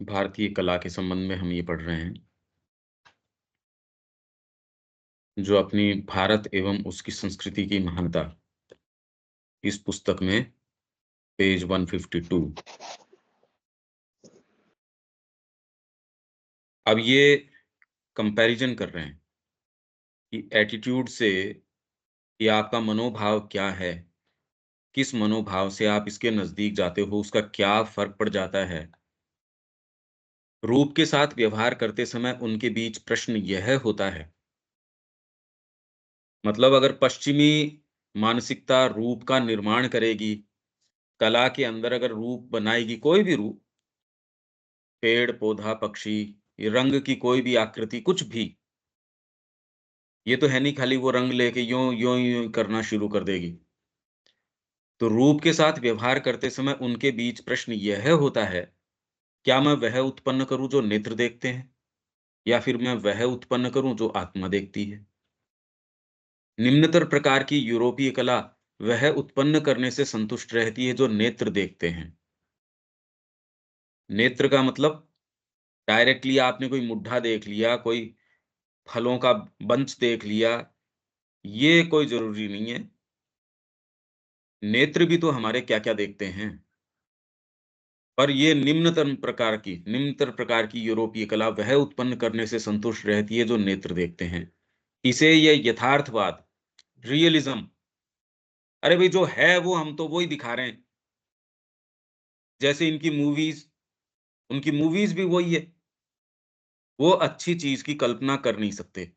भारतीय कला के संबंध में हम ये पढ़ रहे हैं, जो अपनी भारत एवं उसकी संस्कृति की महानता, इस पुस्तक में पेज 152। अब ये कंपैरिजन कर रहे हैं कि एटीट्यूड से कि आपका मनोभाव क्या है, किस मनोभाव से आप इसके नज़दीक जाते हो, उसका क्या फ़र्क पड़ जाता है। रूप के साथ व्यवहार करते समय उनके बीच प्रश्न यह होता है, मतलब अगर पश्चिमी मानसिकता रूप का निर्माण करेगी, कला के अंदर अगर रूप बनाएगी, कोई भी रूप, पेड़, पौधा, पक्षी, ये रंग की कोई भी आकृति, कुछ भी, ये तो है नहीं खाली वो रंग लेके यों, यों, यों करना शुरू कर देगी। तो रूप के साथ व्यवहार करते समय उनके बीच प्रश्न यह होता है, क्या मैं वह उत्पन्न करूँ जो नेत्र देखते हैं? या फिर मैं वह उत्पन्न करूँ जो आत्मा देखती है? निम्नतर प्रकार की यूरोपीय कला वह उत्पन्न करने से संतुष्ट रहती है जो नेत्र देखते हैं। नेत्र का मतलब डायरेक्टली आपने कोई मुड्ढा देख लिया, कोई फलों का बंच देख लिया, ये कोई ज़रूरी नहीं है। नेत्र भी तो हमारे क्या-क्या देखते हैं। पर ये निम्नतर प्रकार की यूरोपीय कला वह उत्पन्न करने से संतुष्ट रहती है जो नेत्र देखते हैं। इसे ये यथार्थवाद, रियलिज़्म, अरे भई जो है वो हम तो वो ही दिखा रहे हैं। जैसे उनकी मूवीज़ भी वही है। वो अच्छी चीज़ की कल्पना कर नहीं सकते।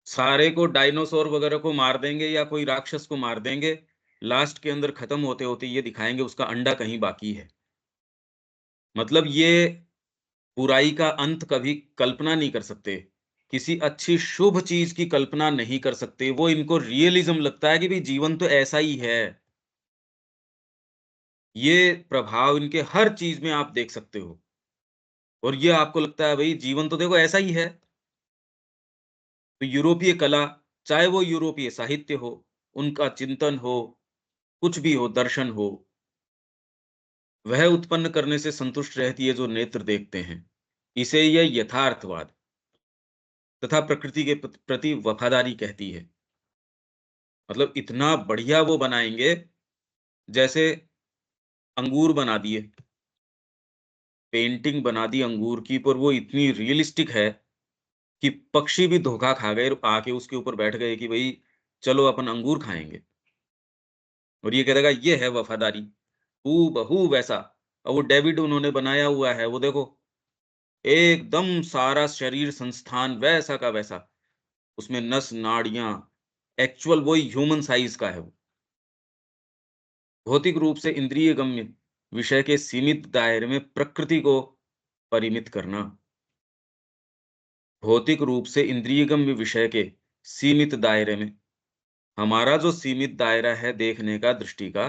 सारे को डायनासोर वगैरह को मार देंगे या कोई राक्षस को मार देंगे, लास्ट के अंदर खत्म होते-होते ये दिखाएँगे उसका अंडा कहीं बाकी है। मतलब ये बुराई का अंत कभी कल्पना नहीं कर सकते। किसी अच्छी शुभ चीज़ की कल्पना नहीं कर सकते। वो इनको रियलिज़्म लगता है कि भई जीवन तो ऐसा ही है। ये प्रभाव इनके हर चीज़ में आप देख सकते हो और ये आपको लगता है भई जीवन तो देखो ऐसा ही है। तो यूरोपीय कला, चाहे वो यूरोपीय साहित्य हो, उनका चिंतन हो, कुछ भी हो, दर्शन हो, वह उत्पन्न करने से संतुष्ट रहती है जो नेत्र देखते हैं। इसे यह यथार्थवाद तथा प्रकृति के प्रति वफ़ादारी कहती है। मतलब इतना बढ़िया वो बनाएँगे, जैसे अंगूर बना दिए, पेंटिंग बना दी अंगूर की, पर वो इतनी रियलिस्टिक है कि पक्षी भी धोखा खा गए और आके उसके ऊपर बैठ गए कि भई चलो अपन अंगूर खाएँगे। और ये कह देगा ये है वफ़ादारी, हूबहू वैसा। और वो डेविड उन्होंने बनाया हुआ है, वो देखो, एकदम सारा शरीर संस्थान वैसा का वैसा। उसमें नस, नाड़ियाँ, एक्चुअल वही ह्यूमन साइज़ का है वो। भौतिक रूप से इंद्रियगम्य विषय के सीमित दायरे में प्रकृति को परिमित करना। भौतिक रूप से इंद्रियगम्य विषय के सीमित दायरे में, हमारा जो सीमित दायरा है देखने का, दृष्टि का,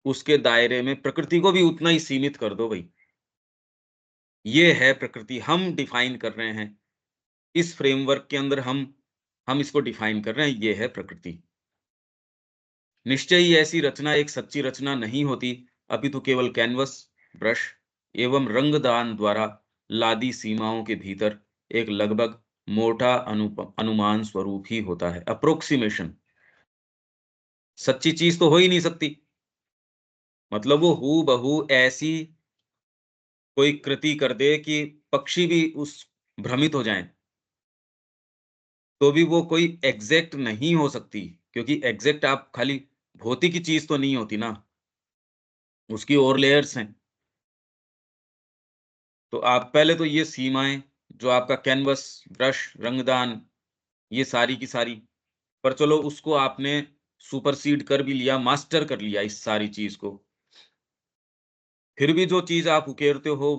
उसके दायरे में प्रकृति को भी उतना ही सीमित कर दो भई। ये है प्रकृति, हम डिफाइन कर रहे हैं। इस फ्रेमवर्क के अंदर हम इसको डिफाइन कर रहे हैं, ये है प्रकृति। निश्चय ही ऐसी रचना एक सच्ची रचना नहीं होती, अपितु केवल कैनवस, ब्रश एवं रंगदान द्वारा लादी सीमाओं के भीतर एक लगभग मोटा अनुमान स्वरूप ही होता है। अप्रोक्सीमेशन, सच्ची चीज तो हो ही नहीं सकती। मतलब वो हूबहू ऐसी कोई कृति कर दे कि पक्षी भी उस भ्रमित हो जाएं, तो भी वो कोई एग्जैक्ट नहीं हो सकती, क्योंकि एग्जैक्ट आप खाली भौतिक की चीज तो नहीं होती ना, उसकी और लेयर्स हैं। तो आप पहले तो ये सीमाएँ, जो आपका कैनवस, ब्रश, रंगदान, ये सारी की सारी, पर चलो उसको आपने सुपरसीड कर भी लिया, मास्टर कर लिया इस सारी चीज़ को। फिर भी जो चीज़ आप उकेरते हो,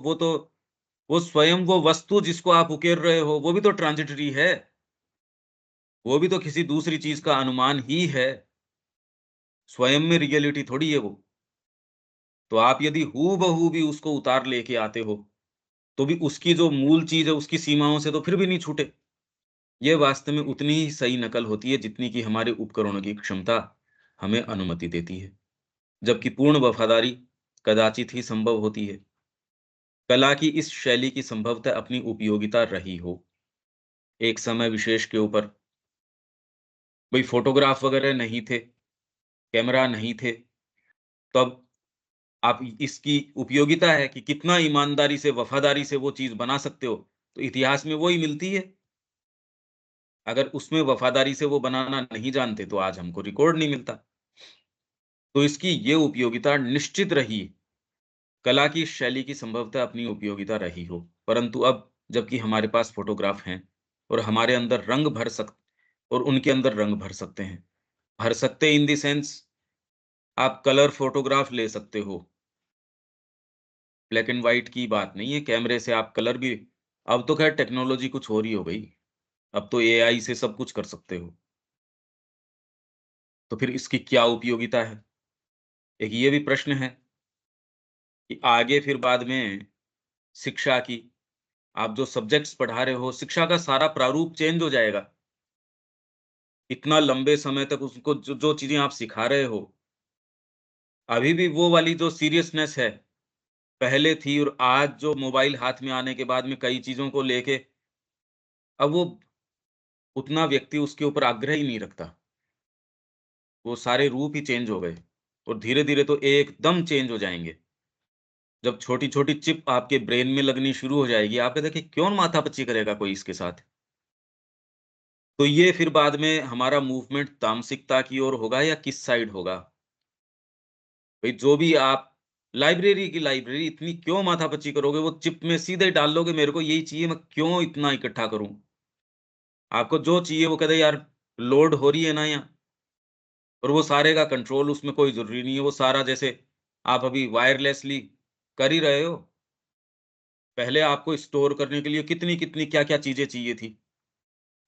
वो स्वयं वो वस्तु जिसको आप उकेर रहे हो, वो भी तो ट्रांजिटरी है। वो भी तो किसी दूसरी चीज़ का अनुमान ही है। स्वयं में रियलिटी थोड़ी है वो। तो आप यदि हूबहू भी उसको उतार लेके आते हो, तो भी उसकी जो मूल चीज़ है, उसकी सीमाओं से तो फिर भी नहीं छूटे। ये वास्तव में उतनी ही सही नकल होती है जितनी कि हमारे उपकरणों की क्षमता हमें अनुमति देती है, जबकि पूर्ण वफ़ादारी कदाचित ही संभव होती है। कला की इस शैली की संभवतः अपनी उपयोगिता रही हो, एक समय विशेष के ऊपर। भई फ़ोटोग्राफ वगैरह नहीं थे, कैमरा नहीं थे, तब आप इसकी उपयोगिता है कि कितना ईमानदारी से, वफ़ादारी से वो चीज़ बना सकते हो, तो इतिहास में वो ही मिलती है। अगर उसमें वफ़ादारी से वो बनाना नहीं जानते, तो आज हमको रिकॉर्ड नहीं मिलता। तो इसकी ये उपयोगिता निश्चित रही, कला की इस शैली की संभवतः अपनी उपयोगिता रही हो। परंतु अब जबकि हमारे पास फ़ोटोग्राफ हैं और हमारे अंदर रंग भर सक और उनके अंदर रंग भर सकते हैं। भर सकते इन द सेंस आप कलर फ़ोटोग्राफ ले सकते हो। ब्लैक एंड व्हाइट की बात नहीं है, कैमरे से आप कलर भी अब तो ख़ैर टेक्नोलॉजी कुछ और ही हो गई। अब तो एआई से सब कुछ कर सकते हो। तो फिर इसकी क्या उपयोगिता है? एक ये भी प्रश्न है कि आगे फिर बाद में शिक्षा की आप जो सब्जेक्ट्स पढ़ा रहे हो, शिक्षा का सारा प्रारूप चेंज हो जाएगा। इतना लंबे समय तक उसको जो जो चीज़ें आप सिखा रहे हो, अभी भी वो वाली जो सीरियसनेस है, पहले थी और आज जो मोबाइल हाथ में आने के बाद में कई चीज़ों को लेके अब वो उतना व्यक्ति उसके ऊपर आग्रह ही नहीं रखता। वो सारे रूप ही चेंज हो गए और धीरे-धीरे तो एकदम चेंज हो जाएँगे। जब छोटी-छोटी चिप आपके ब्रेन में लगनी शुरू हो जाएगी, आप कहते हैं कि कौन माथापच्ची करेगा कोई इसके साथ? तो ये फिर बाद में हमारा मूवमेंट तामसिकता की ओर होगा या किस साइड होगा? भई जो भी आप लाइब्रेरी की लाइब्रेरी इतनी क्यों माथापच्ची करोगे? वो चिप में सीधे डाल दोगे, मेरे को यही चाहिए, मैं क्यों इतना इकट्ठा करूँ? आपको जो चाहिए वो कहते हैं यार लोड हो रही है ना यहाँ और वो सारे का कंट्रोल उसमें कोई ज़रूरी नहीं है, वो सारा जैसे आप अभी वायरलेसली कर ही रहे हो। पहले आपको स्टोर करने के लिए कितनी-कितनी, क्या-क्या चीज़ें चाहिए थी।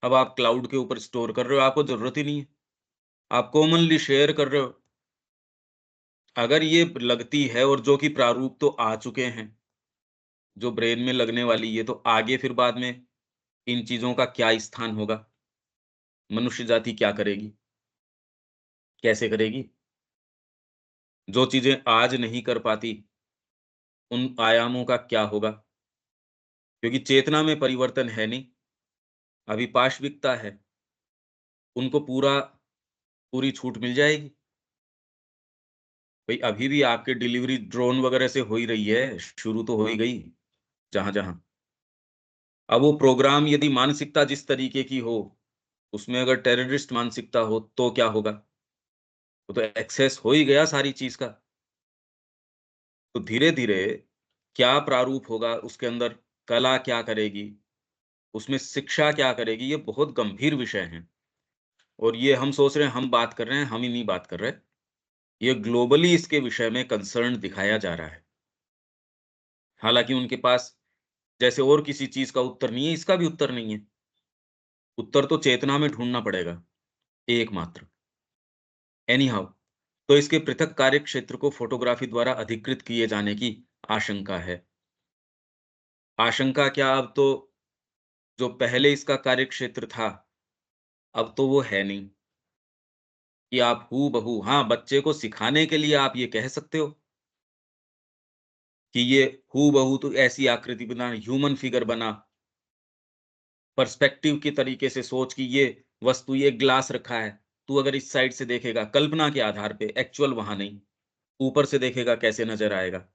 अब आप क्लाउड के ऊपर स्टोर कर रहे हो, आपको ज़रूरत ही नहीं है। आप कॉमनली शेयर कर रहे हो। अगर ये लगती है और जो कि प्रारूप तो आ चुके हैं, जो ब्रेन में लगने वाली है, तो आगे फिर बाद में इन चीज़ों का क्या स्थान होगा? मनुष्य जाति क्या करेगी? कैसे करेगी? जो चीज़ें आज नहीं कर पाती, उन आयामों का क्या होगा? क्योंकि चेतना में परिवर्तन है नहीं, अभी पाशविकता है, उनको पूरी छूट मिल जाएगी। भई अभी भी आपकी डिलीवरी ड्रोन वगैरह से हो ही रही है, शुरू तो हो ही गई, जहाँ-जहाँ। अब वो प्रोग्राम यदि मानसिकता जिस तरीके की हो, उसमें अगर टेररिस्ट मानसिकता हो, तो क्या होगा? वो तो एक्सेस हो ही गया सारी चीज़ का। तो धीरे-धीरे क्या प्रारूप होगा, उसके अंदर कला क्या करेगी, उसमें शिक्षा क्या करेगी, ये बहुत गंभीर विषय हैं। और ये हम सोच रहे हैं, हम बात कर रहे हैं, हम ही नहीं बात कर रहे। ये ग्लोबली इसके विषय में कंसर्न दिखाया जा रहा है। हालाँकि उनके पास जैसे और किसी चीज़ का उत्तर नहीं है, इसका भी उत्तर नहीं है। उत्तर तो चेतना में ढूँढना पड़ेगा, एकमात्र। एनी हाउ तो इसके पृथक कार्यक्षेत्र को फ़ोटोग्राफ़ी द्वारा अधिकृत किए जाने की आशंका है। आशंका क्या, अब तो जो पहले इसका कार्यक्षेत्र था, अब तो वो है नहीं कि आप हूबहू हाँ, बच्चे को सिखाने के लिए आप ये कह सकते हो कि ये हूबहू तू ऐसी आकृति बना, ह्यूमन फिगर बना, पर्सपेक्टिव के तरीके से सोच कि ये वस्तु, ये ग्लास रखा है, तू अगर इस साइड से देखेगा, कल्पना के आधार पे, एक्चुअल वहाँ नहीं, ऊपर से देखेगा कैसे नज़र आएगा।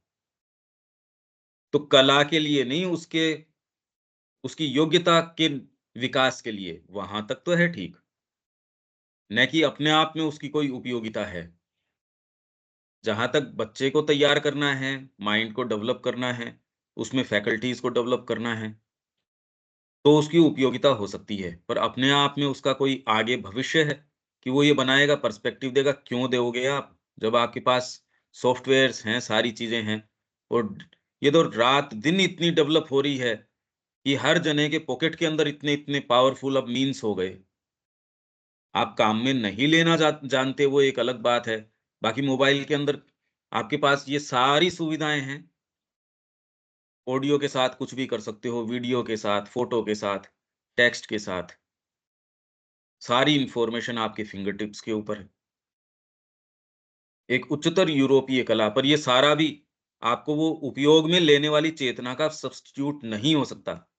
तो कला के लिए नहीं, उसकी योग्यता के विकास के लिए, वहाँ तक तो है ठीक, न कि अपने आप में उसकी कोई उपयोगिता है। जहाँ तक बच्चे को तैयार करना है, माइंड को डेवलप करना है, उसमें फैकल्टीज़ को डेवलप करना है, तो उसकी उपयोगिता हो सकती है। पर अपने आप में उसका कोई आगे भविष्य है कि वो ये बनाएगा, पर्सपेक्टिव देगा, क्यों दोगे आप? जब आपके पास सॉफ्टवेयर्स हैं, सारी चीज़ें हैं और ये तो रात-दिन इतनी डेवलप हो रही है कि हर जने के पॉकेट के अंदर इतने-इतने पावरफुल अब मीन्स हो गए। आप काम में नहीं लेना जानते वो एक अलग बात है। बाकी मोबाइल के अंदर आपके पास ये सारी सुविधाएँ हैं। ऑडियो के साथ कुछ भी कर सकते हो, वीडियो के साथ, फ़ोटो के साथ, टेक्स्ट के साथ, सारी इन्फॉर्मेशन आपके फिंगर टिप्स के ऊपर है। एक उच्चतर यूरोपीय कला पर ये सारा भी आपको वो उपयोग में लेने वाली चेतना का सब्स्टिट्यूट नहीं हो सकता।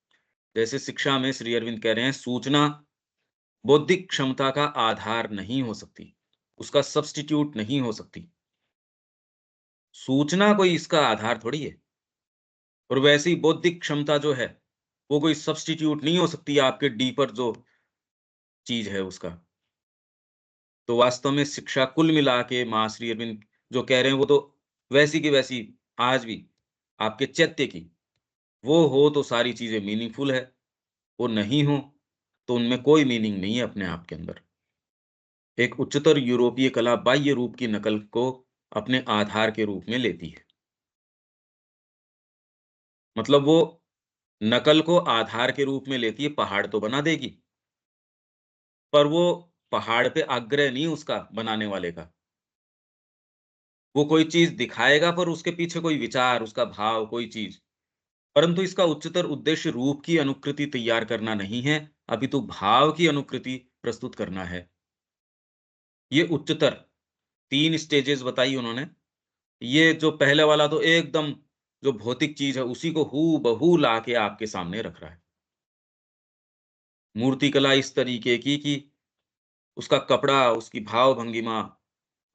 जैसे शिक्षा में श्री अरविंद कह रहे हैं, सूचना बौद्धिक क्षमता का आधार नहीं हो सकती, उसका सब्स्टिट्यूट नहीं हो सकती। सूचना कोई इसका आधार थोड़ी है। और वैसे ही बौद्धिक क्षमता जो है, वो कोई सब्स्टिट्यूट नहीं हो सकती आपके डीपर जो चीज़ है उसका। तो वास्तव में शिक्षा कुल मिला के माँ श्री अरविंद जो कह रहे हैं, वो तो वैसी की वैसी आज भी आपके चैत्य की, वो हो तो सारी चीज़ें मीनिंगफुल है, वो नहीं हो, तो उनमें कोई मीनिंग नहीं है अपने आप के अंदर। एक उच्चतर यूरोपीय कला बाह्य रूप की नकल को अपने आधार के रूप में लेती है। मतलब वो नकल को आधार के रूप में लेती है, पहाड़ तो बना देगी, पर वो पहाड़ पे आग्रह नहीं उसका बनाने वाले का। वो कोई चीज़ दिखाएगा पर उसके पीछे कोई विचार, उसका भाव, कोई चीज़। परंतु इसका उच्चतर उद्देश्य रूप की अनुकृति तैयार करना नहीं है, अपितु भाव की अनुकृति प्रस्तुत करना है। ये उच्चतर 3 स्टेजेस बताई उन्होंने। ये जो पहले वाला तो एकदम जो भौतिक चीज़ है, उसी को हूबहू लाके आपके सामने रख रहा है। मूर्तिकला इस तरीके की कि उसका कपड़ा, उसकी भाव-भंगिमा,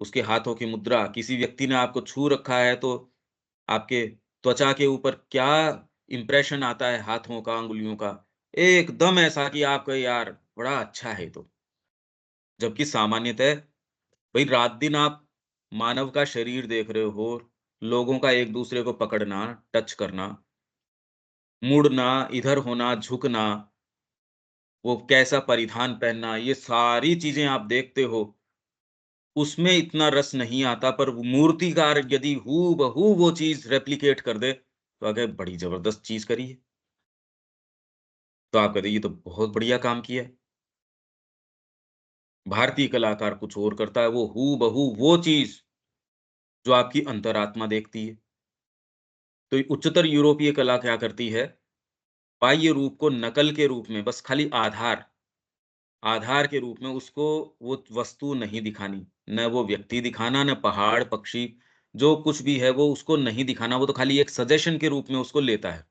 उसके हाथों की मुद्रा, किसी व्यक्ति ने आपको छू रखा है तो आपके त्वचा के ऊपर क्या इम्प्रेशन आता है हाथों का, अंगुलियों का, एकदम ऐसा कि आप कहें यार बड़ा अच्छा है ये तो। जबकि सामान्यतः भई रात-दिन आप मानव का शरीर देख रहे हो, लोगों का एक-दूसरे को पकड़ना, टच करना, मुड़ना, इधर होना, झुकना, वो कैसा परिधान पहनना, ये सारी चीज़ें आप देखते हो, उसमें इतना रस नहीं आता, पर वो मूर्तिकार यदि हूबहू वो चीज़ रेप्लिकेट कर दे, तो अगे बड़ी ज़बरदस्त चीज़ करी है। तो आप कहते हैं ये तो बहुत बढ़िया काम किया है। भारतीय कलाकार कुछ और करता है, वो हूबहू वो चीज़ जो आपकी अंतरात्मा देखती है। तो उच्चतर यूरोपीय कला क्या करती है, बाह्य रूप को नकल के रूप में बस खाली आधार के रूप में उसको वो वस्तु नहीं दिखानी। न वो व्यक्ति दिखाना, न पहाड़, पक्षी, जो कुछ भी है वो उसको नहीं दिखाना, वो तो खाली एक सजेशन के रूप में उसको लेता है।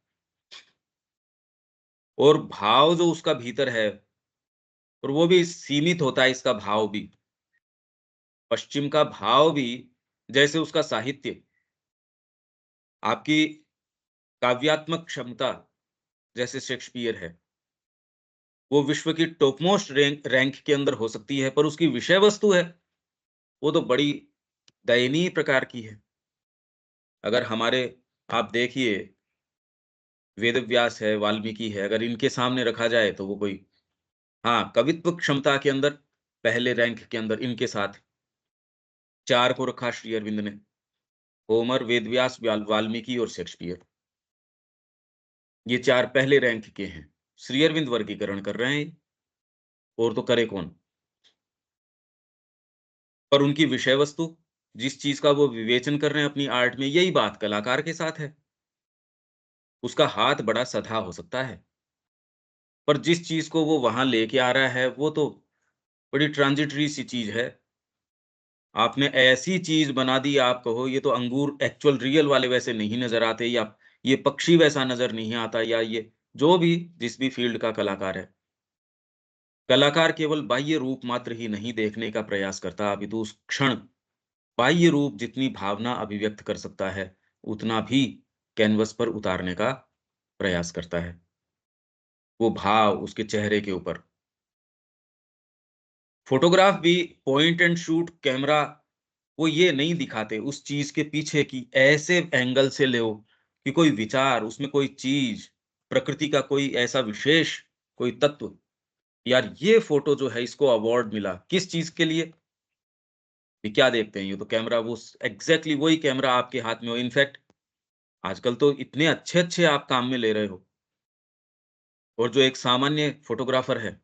और भाव जो उसका भीतर है, और वो भी सीमित होता है इसका भाव भी। पश्चिम का भाव भी जैसे उसका साहित्य, आपकी काव्यात्मक क्षमता जैसे शेक्सपियर है, वो विश्व की टॉपमोस्ट रैंक के अंदर हो सकती है, पर उसकी विषय वस्तु है, वो तो बड़ी दयनीय प्रकार की है। अगर हमारे आप देखिए वेदव्यास है, वाल्मीकि है, अगर इनके सामने रखा जाए तो वो कोई हाँ, कवित्व क्षमता के अंदर पहले रैंक के अंदर इनके साथ 4 को रखा श्री अरविंद ने, होमर, वेदव्यास, वाल्मीकि और शेक्सपियर। ये 4 पहले रैंक के हैं। श्री अरविंद वर्गीकरण कर रहे हैं, और तो करे कौन? पर उनकी विषय वस्तु, जिस चीज़ का वो विवेचन कर रहे हैं अपनी आर्ट में, यही बात कलाकार के साथ है। उसका हाथ बड़ा सधा हो सकता है, पर जिस चीज़ को वो वहाँ लेके आ रहा है, वो तो बड़ी ट्रांजिटरी सी चीज़ है। आपने ऐसी चीज़ बना दी, आप कहो ये तो अंगूर एक्चुअल रियल वाले वैसे नहीं नज़र आते, या ये पक्षी वैसा नज़र नहीं आता, या ये जो भी जिस भी फ़ील्ड का कलाकार है। कलाकार केवल बाह्य रूप मात्र ही नहीं देखने का प्रयास करता, अपितु उस क्षण बाह्य रूप जितनी भावना अभिव्यक्त कर सकता है, उतना भी कैनवस पर उतारने का प्रयास करता है। वो भाव उसके चेहरे के ऊपर। फ़ोटोग्राफ भी पॉइंट एंड शूट कैमरा वो ये नहीं दिखाते उस चीज़ के पीछे की ऐसे एंगल से लो कि कोई विचार, उसमें कोई चीज़, प्रकृति का कोई ऐसा विशेष कोई तत्व, यार ये फ़ोटो जो है इसको अवार्ड मिला, किस चीज़ के लिए? ये क्या देखते हैं? ये तो कैमरा वो स एग्ज़ैक्टली वही कैमरा आपके हाथ में हो, इनफैक्ट आजकल तो इतने अच्छे-अच्छे आप काम में ले रहे हो, और जो एक सामान्य फ़ोटोग्राफ़र है,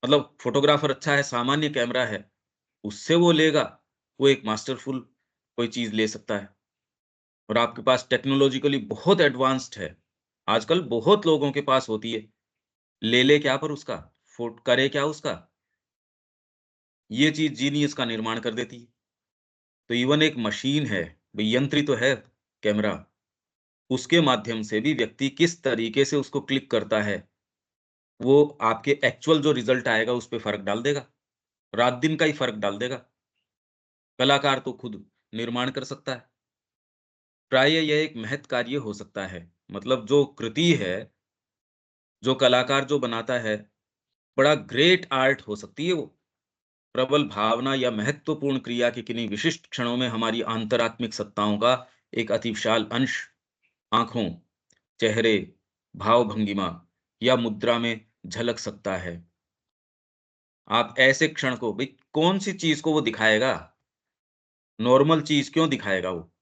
मतलब फ़ोटोग्राफ़र अच्छा है, सामान्य कैमरा है, उससे वो लेगा, वो एक मास्टरफुल कोई चीज़ ले सकता है, और आपके पास टेक्नोलॉजिकली बहुत एडवांस्ड है। आजकल बहुत लोगों के पास होती है, ले क्या पर उसका, करे क्या उसका? ये चीज़ जीनियस का निर्माण कर देती है। तो इवन एक मशीन है, भई यंत्र ही तो है, कैमरा, उसके माध्यम से भी व्यक्ति किस तरीके से उसको क्लिक करता है, वो आपके एक्चुअल जो रिज़ल्ट आएगा उस पे फ़र्क डाल देगा। रात-दिन का ही फ़र्क डाल देगा। कलाकार तो खुद निर्माण कर सकता है। प्राय यह एक महत् कार्य हो सकता है। मतलब जो कृति है, जो कलाकार जो बनाता है, बड़ा ग्रेट आर्ट हो सकती है वो। प्रबल भावना या महत्वपूर्ण क्रिया के किन्हीं विशिष्ट क्षणों में हमारी आंतरात्मिक सत्ताओं का एक अति विशाल अंश आँखों, चेहरे, भाव-भंगिमा या मुद्रा में झलक सकता है। आप ऐसे क्षण को भई कौन-सी चीज़ को वो दिखाएगा? नॉर्मल चीज़ क्यों दिखाएगा वो?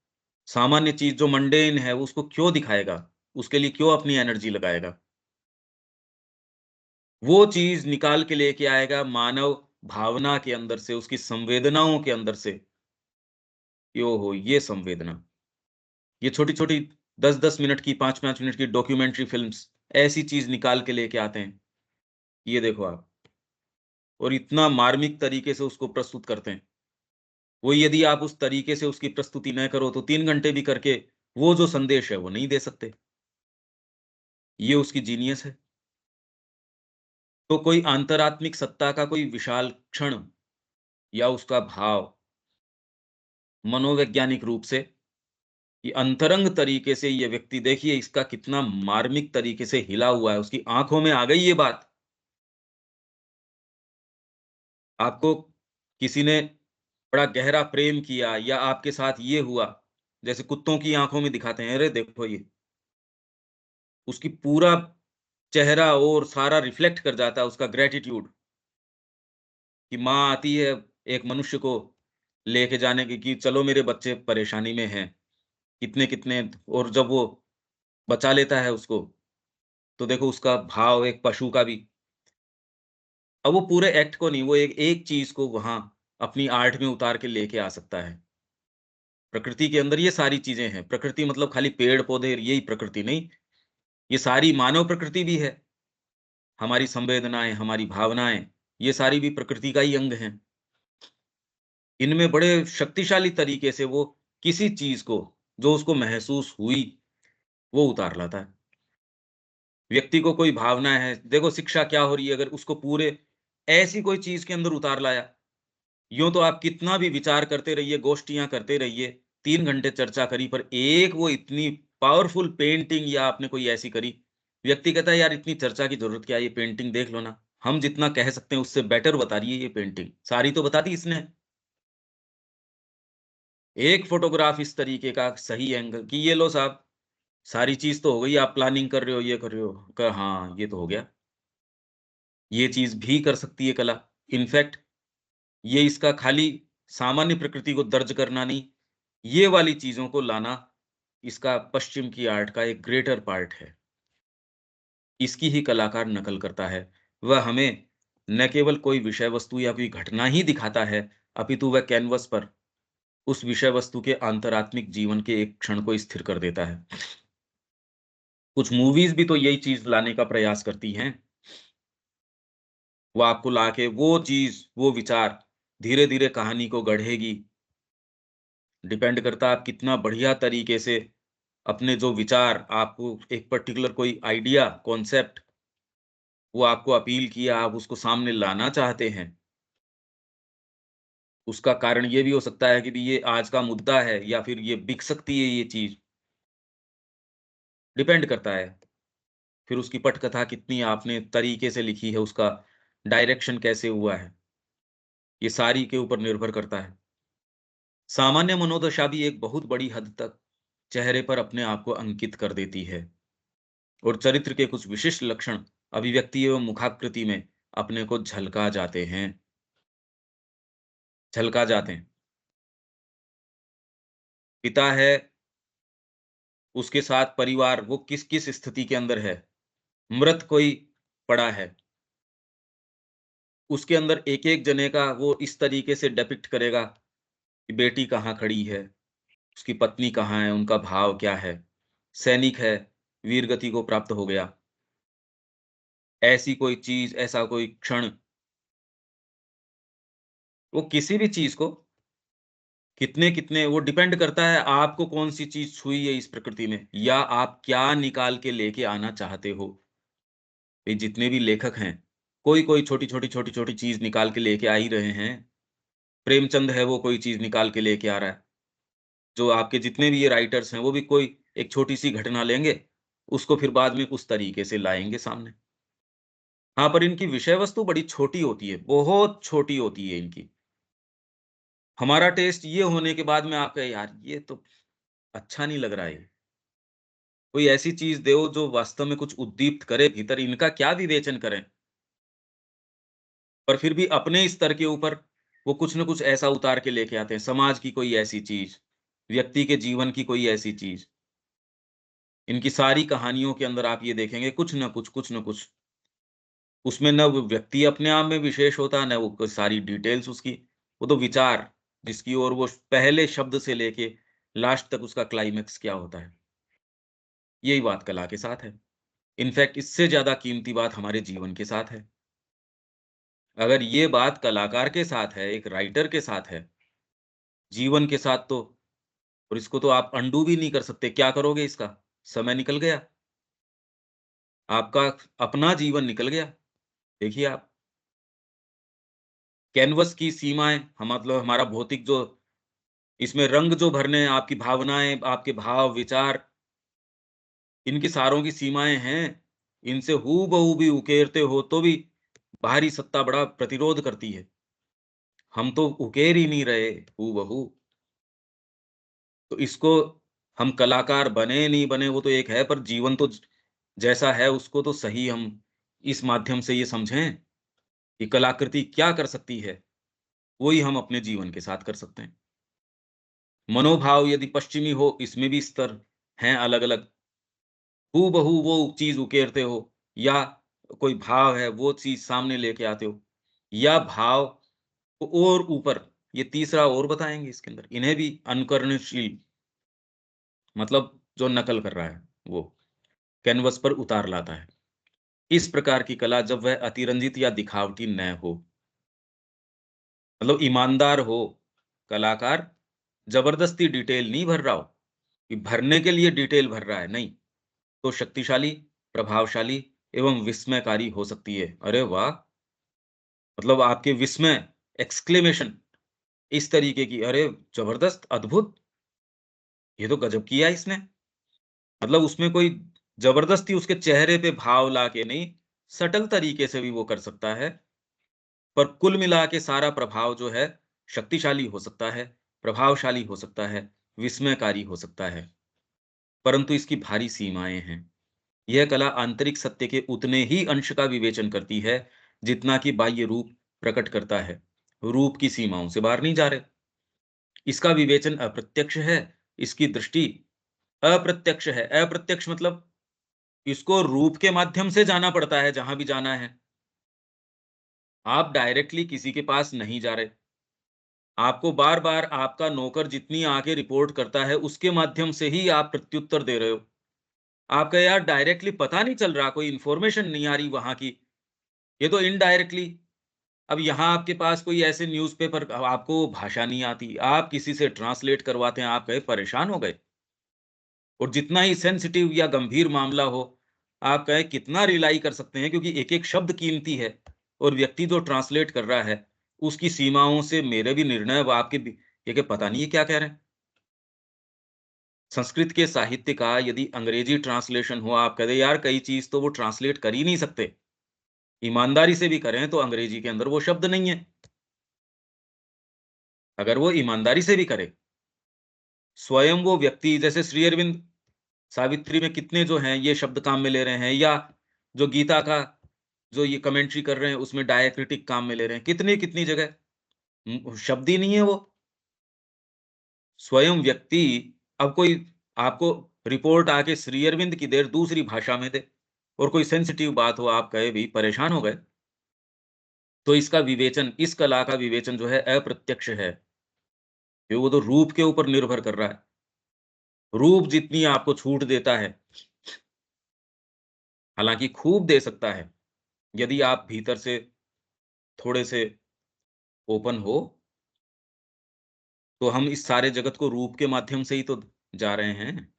सामान्य चीज़ जो मंडेन है, वो उसको क्यों दिखाएगा? उसके लिए क्यों अपनी एनर्जी लगाएगा? वो चीज़ निकाल के लेके आएगा मानव भावना के अंदर से, उसकी संवेदनाओं के अंदर से, कि ओहो! ये संवेदना। ये छोटी-छोटी 10-10 मिनट की, 5-5 मिनट की डॉक्यूमेंट्री फ़िल्म्स ऐसी चीज़ निकाल के लेके आते हैं। ये देखो आप और इतना मार्मिक तरीके से उसको प्रस्तुत करते हैं। वो यदि आप उस तरीके से उसकी प्रस्तुति न करो तो 3 घंटे भी करके वो जो संदेश है वो नहीं दे सकते। ये उसकी जीनियस है। तो कोई अंतरात्मिक सत्ता का कोई विशाल क्षण या उसका भाव मनोवैज्ञानिक रूप से ये अंतरंग तरीके से ये व्यक्ति देखिए इसका कितना मार्मिक तरीके से हिला हुआ है, उसकी आँखों में आ गई ये बात। आपको किसी ने बड़ा गहरा प्रेम किया या आपके साथ ये हुआ, जैसे कुत्तों की आँखों में दिखाते हैं, अरे देखो ये, उसकी पूरा चेहरा और सारा रिफ्लेक्ट कर जाता है उसका ग्रैटिट्यूड कि माँ आती है एक मनुष्य को लेके जाने की कि चलो मेरे बच्चे परेशानी में हैं, कितने-कितने और जब वो बचा लेता है उसको, तो देखो उसका भाव एक पशु का भी। अब वो पूरे एक्ट को नहीं, वो एक एक चीज़ को वहाँ अपनी आर्ट में उतार के लेके आ सकता है। प्रकृति के अंदर ये सारी चीज़ें हैं। प्रकृति मतलब खाली पेड़-पौधे यही प्रकृति नहीं, ये सारी मानव प्रकृति भी है। हमारी संवेदनाएँ, हमारी भावनाएँ, ये सारी भी प्रकृति का ही अंग हैं। इनमें बड़े शक्तिशाली तरीके से वो किसी चीज़ को, जो उसको महसूस हुई, वो उतार लाता है। व्यक्ति को कोई भावना है, देखो शिक्षा क्या हो रही है अगर उसको पूरे ऐसी कोई चीज़ के अंदर उतार लाया, यूँ तो आप कितना भी विचार करते रहिए, गोष्ठियाँ करते रहिए, 3 घंटे चर्चा करी पर एक वो इतनी पावरफुल पेंटिंग या आपने कोई ऐसी करी, व्यक्ति कहता है यार इतनी चर्चा की ज़रूरत क्या है, ये पेंटिंग देख लो ना। हम जितना कह सकते हैं उससे बेटर बता रही है ये पेंटिंग, सारी तो बता दी इसने। एक फ़ोटोग्राफ इस तरीके का सही एंगल कि ये लो साहब, सारी चीज़ तो हो गई, आप प्लानिंग कर रहे हो, ये कर रहे हो। हाँ, ये तो हो गया। ये चीज़ भी कर सकती है कला। इनफैक्ट ये इसका खाली सामान्य प्रकृति को दर्ज करना नहीं, ये वाली चीज़ों को लाना, इसका पश्चिम की आर्ट का एक ग्रेटर पार्ट है। इसकी ही कलाकार नकल करता है। वह हमें न केवल कोई विषय वस्तु या कोई घटना ही दिखाता है, अपितु वह कैनवस पर उस विषय वस्तु के अंतरात्मिक जीवन के एक क्षण को स्थिर कर देता है। कुछ मूवीज़ भी तो यही चीज़ लाने का प्रयास करती हैं। वो आपको लाके वो चीज़, वो विचार धीरे-धीरे कहानी को गढ़ेगी। डिपेंड करता है आप कितना बढ़िया तरीके से अपने जो विचार आपको एक पर्टिकुलर कोई आइडिया, कॉन्सेप्ट वो आपको अपील किया, आप उसको सामने लाना चाहते हैं। उसका कारण ये भी हो सकता है कि भी ये आज का मुद्दा है या फिर ये बिक सकती है ये चीज़, डिपेंड करता है। फिर उसकी पटकथा कितनी आपने तरीके से लिखी है, उसका डायरेक्शन कैसे हुआ है, ये सारी के ऊपर निर्भर करता है। सामान्य मनोदशा भी एक बहुत बड़ी हद तक चेहरे पर अपने आप को अंकित कर देती है और चरित्र के कुछ विशिष्ट लक्षण अभिव्यक्ति एवं मुखाकृति में अपने को झलका जाते हैं। पिता है, उसके साथ परिवार वो किस-किस स्थिति के अंदर है। मृत कोई पड़ा है, उसके अंदर एक-एक जने का वो इस तरीके से डिपिक्ट करेगा कि बेटी कहाँ खड़ी है, उसकी पत्नी कहाँ है, उनका भाव क्या है। सैनिक है, वीरगति को प्राप्त हो गया। ऐसी कोई चीज़, ऐसा कोई क्षण, वो किसी भी चीज़ को कितने-कितने वो डिपेंड करता है आपको कौन-सी चीज़ छुई है इस प्रकृति में या आप क्या निकाल के लेके आना चाहते हो। ये जितने भी लेखक हैं, कोई-कोई छोटी-छोटी, छोटी-छोटी चीज़ निकाल के लेके आ ही रहे हैं। प्रेमचंद है वो कोई चीज़ निकाल के लेके आ रहा है। जो आपके जितने भी ये राइटर्स हैं, वो भी कोई एक छोटी-सी घटना लेंगे, उसको फिर बाद में उस तरीके से लाएँगे सामने। हाँ, पर इनकी विषय वस्तु बड़ी छोटी होती है, बहुत छोटी होती है इनकी। हमारा टेस्ट ये होने के बाद में आप कहें, "यार, ये तो अच्छा नहीं लग रहा है ये।" कोई ऐसी चीज़ दो जो वास्तव में कुछ उद्दीप्त करे भीतर, इनका क्या विवेचन करें? पर फिर भी अपने स्तर के ऊपर वो कुछ न कुछ ऐसा उतार के लेके आते हैं, समाज की कोई ऐसी चीज़, व्यक्ति के जीवन की कोई ऐसी चीज़। इनकी सारी कहानियों के अंदर आप ये देखेंगे कुछ न कुछ। उसमें ना वो व्यक्ति अपने आप में विशेष होता है, ना वो कोई सारी डिटेल्स उसकी, वो तो विचार जिसकी ओर वो पहले शब्द से लेके लास्ट तक उसका क्लाइमेक्स क्या होता है। यही बात कला के साथ है। इनफैक्ट इससे ज़्यादा कीमती बात हमारे जीवन के साथ है। अगर ये बात कलाकार के साथ है, एक राइटर के साथ है, जीवन के साथ तो और इसको तो आप अनडू भी नहीं कर सकते। क्या करोगे इसका? समय निकल गया, आपका अपना जीवन निकल गया। देखिए आप, कैनवस की सीमाएँ हम मतलब हमारा भौतिक जो इसमें रंग जो भरने हैं, आपकी भावनाएँ, आपके भाव, विचार, इनकी सारों की सीमाएँ हैं। इनसे हूबहू भी उकेरते हो तो भी बाहरी सत्ता बड़ा प्रतिरोध करती है। हम तो उकेर ही नहीं रहे हूबहू। तो इसको हम कलाकार बने नहीं बने वो तो एक है, पर जीवन तो जैसा है उसको तो सही हम इस माध्यम से ये समझें कि कलाकृति क्या कर सकती है, वही हम अपने जीवन के साथ कर सकते हैं। मनोभाव यदि पश्चिमी हो, इसमें भी स्तर हैं अलग-अलग। हूबहू वो चीज़ उकेरते हो या कोई भाव है, वो चीज़ सामने लेके आते हो या भाव को और ऊपर, ये तीसरा और बताएँगे इसके अंदर। इन्हें भी अनुकरणशील मतलब जो नकल कर रहा है, वो कैनवस पर उतार लाता है। इस प्रकार की कला जब वह अतिरंजित या दिखावटी न हो, मतलब ईमानदार हो, कलाकार ज़बरदस्ती डिटेल नहीं भर रहा हो, कि भरने के लिए डिटेल भर रहा है, नहीं। तो शक्तिशाली, प्रभावशाली एवं विस्मयकारी हो सकती है। अरे वाह! मतलब आपके विस्मय, एक्सक्लेमेशन इस तरीके की, अरे ज़बरदस्त, अद्भुत! ये तो गज़ब किया इसने। मतलब उसमें कोई ज़बरदस्ती उसके चेहरे पे भाव लाके नहीं, सटल तरीके से भी वो कर सकता है। पर कुल मिला के सारा प्रभाव जो है, शक्तिशाली हो सकता है, प्रभावशाली हो सकता है, विस्मयकारी हो सकता है। परंतु इसकी भारी सीमाएँ हैं। यह कला आंतरिक सत्य के उतने ही अंश का विवेचन करती है, जितना कि बाह्य रूप प्रकट करता है। रूप की सीमाओं से बाहर नहीं जा रहे। इसका विवेचन अप्रत्यक्ष है, इसकी दृष्टि अप्रत्यक्ष है। अप्रत्यक्ष मतलब इसको रूप के माध्यम से जाना पड़ता है जहाँ भी जाना है। आप डायरेक्टली किसी के पास नहीं जा रहे। आपको बार-बार आपका नौकर जितनी आके रिपोर्ट करता है, उसके माध्यम से ही आप प्रत्युत्तर दे रहे हो। आपका यार डायरेक्टली पता नहीं चल रहा, कोई इन्फॉर्मेशन नहीं आ रही वहाँ की। ये तो इनडायरेक्टली। अब यहाँ आपके पास कोई ऐसे न्यूज़पेपर, अब आपको भाषा नहीं आती, आप किसी से ट्रांसलेट करवाते हैं, आप कहे परेशान हो गए। और जितना ही सेंसिटिव या गंभीर मामला हो, आप कहें कितना रिलाई कर सकते हैं क्योंकि एक-एक शब्द कीमती है और व्यक्ति जो ट्रांसलेट कर रहा है, उसकी सीमाओं से मेरे भी निर्णय अब आपके भी ये कि पता नहीं ये क्या कह रहे हैं। संस्कृत के साहित्य का यदि अंग्रेजी ट्रांसलेशन हो, आप कह दें यार कई चीज़ तो वो ट्रांसलेट कर ही नहीं सकते। ईमानदारी से भी करें तो अंग्रेजी के अंदर वो शब्द नहीं है। अगर वो ईमानदारी से भी करे, स्वयं वो व्यक्ति जैसे श्री अरविंद सावित्री में कितने जो हैं ये शब्द काम में ले रहे हैं या जो गीता का जो ये कमेंट्री कर रहे हैं उसमें डायक्रिटिक काम में ले रहे हैं। कितनी-कितनी जगह शब्द ही नहीं है वो। स्वयं व्यक्ति अब कोई आपको रिपोर्ट आके श्री अरविंद की देर दूसरी भाषा में दे और कोई सेंसिटिव बात हो आप कहे भी परेशान हो गए। तो इसका विवेचन, इस कला का विवेचन जो है अप्रत्यक्ष है। ये वो तो रूप के ऊपर निर्भर कर रहा है। रूप जितनी आपको छूट देता है, हालाँकि खूब दे सकता है, यदि आप भीतर से थोड़े से ओपन हो, तो हम इस सारे जगत को रूप के माध्यम से ही तो जा रहे हैं,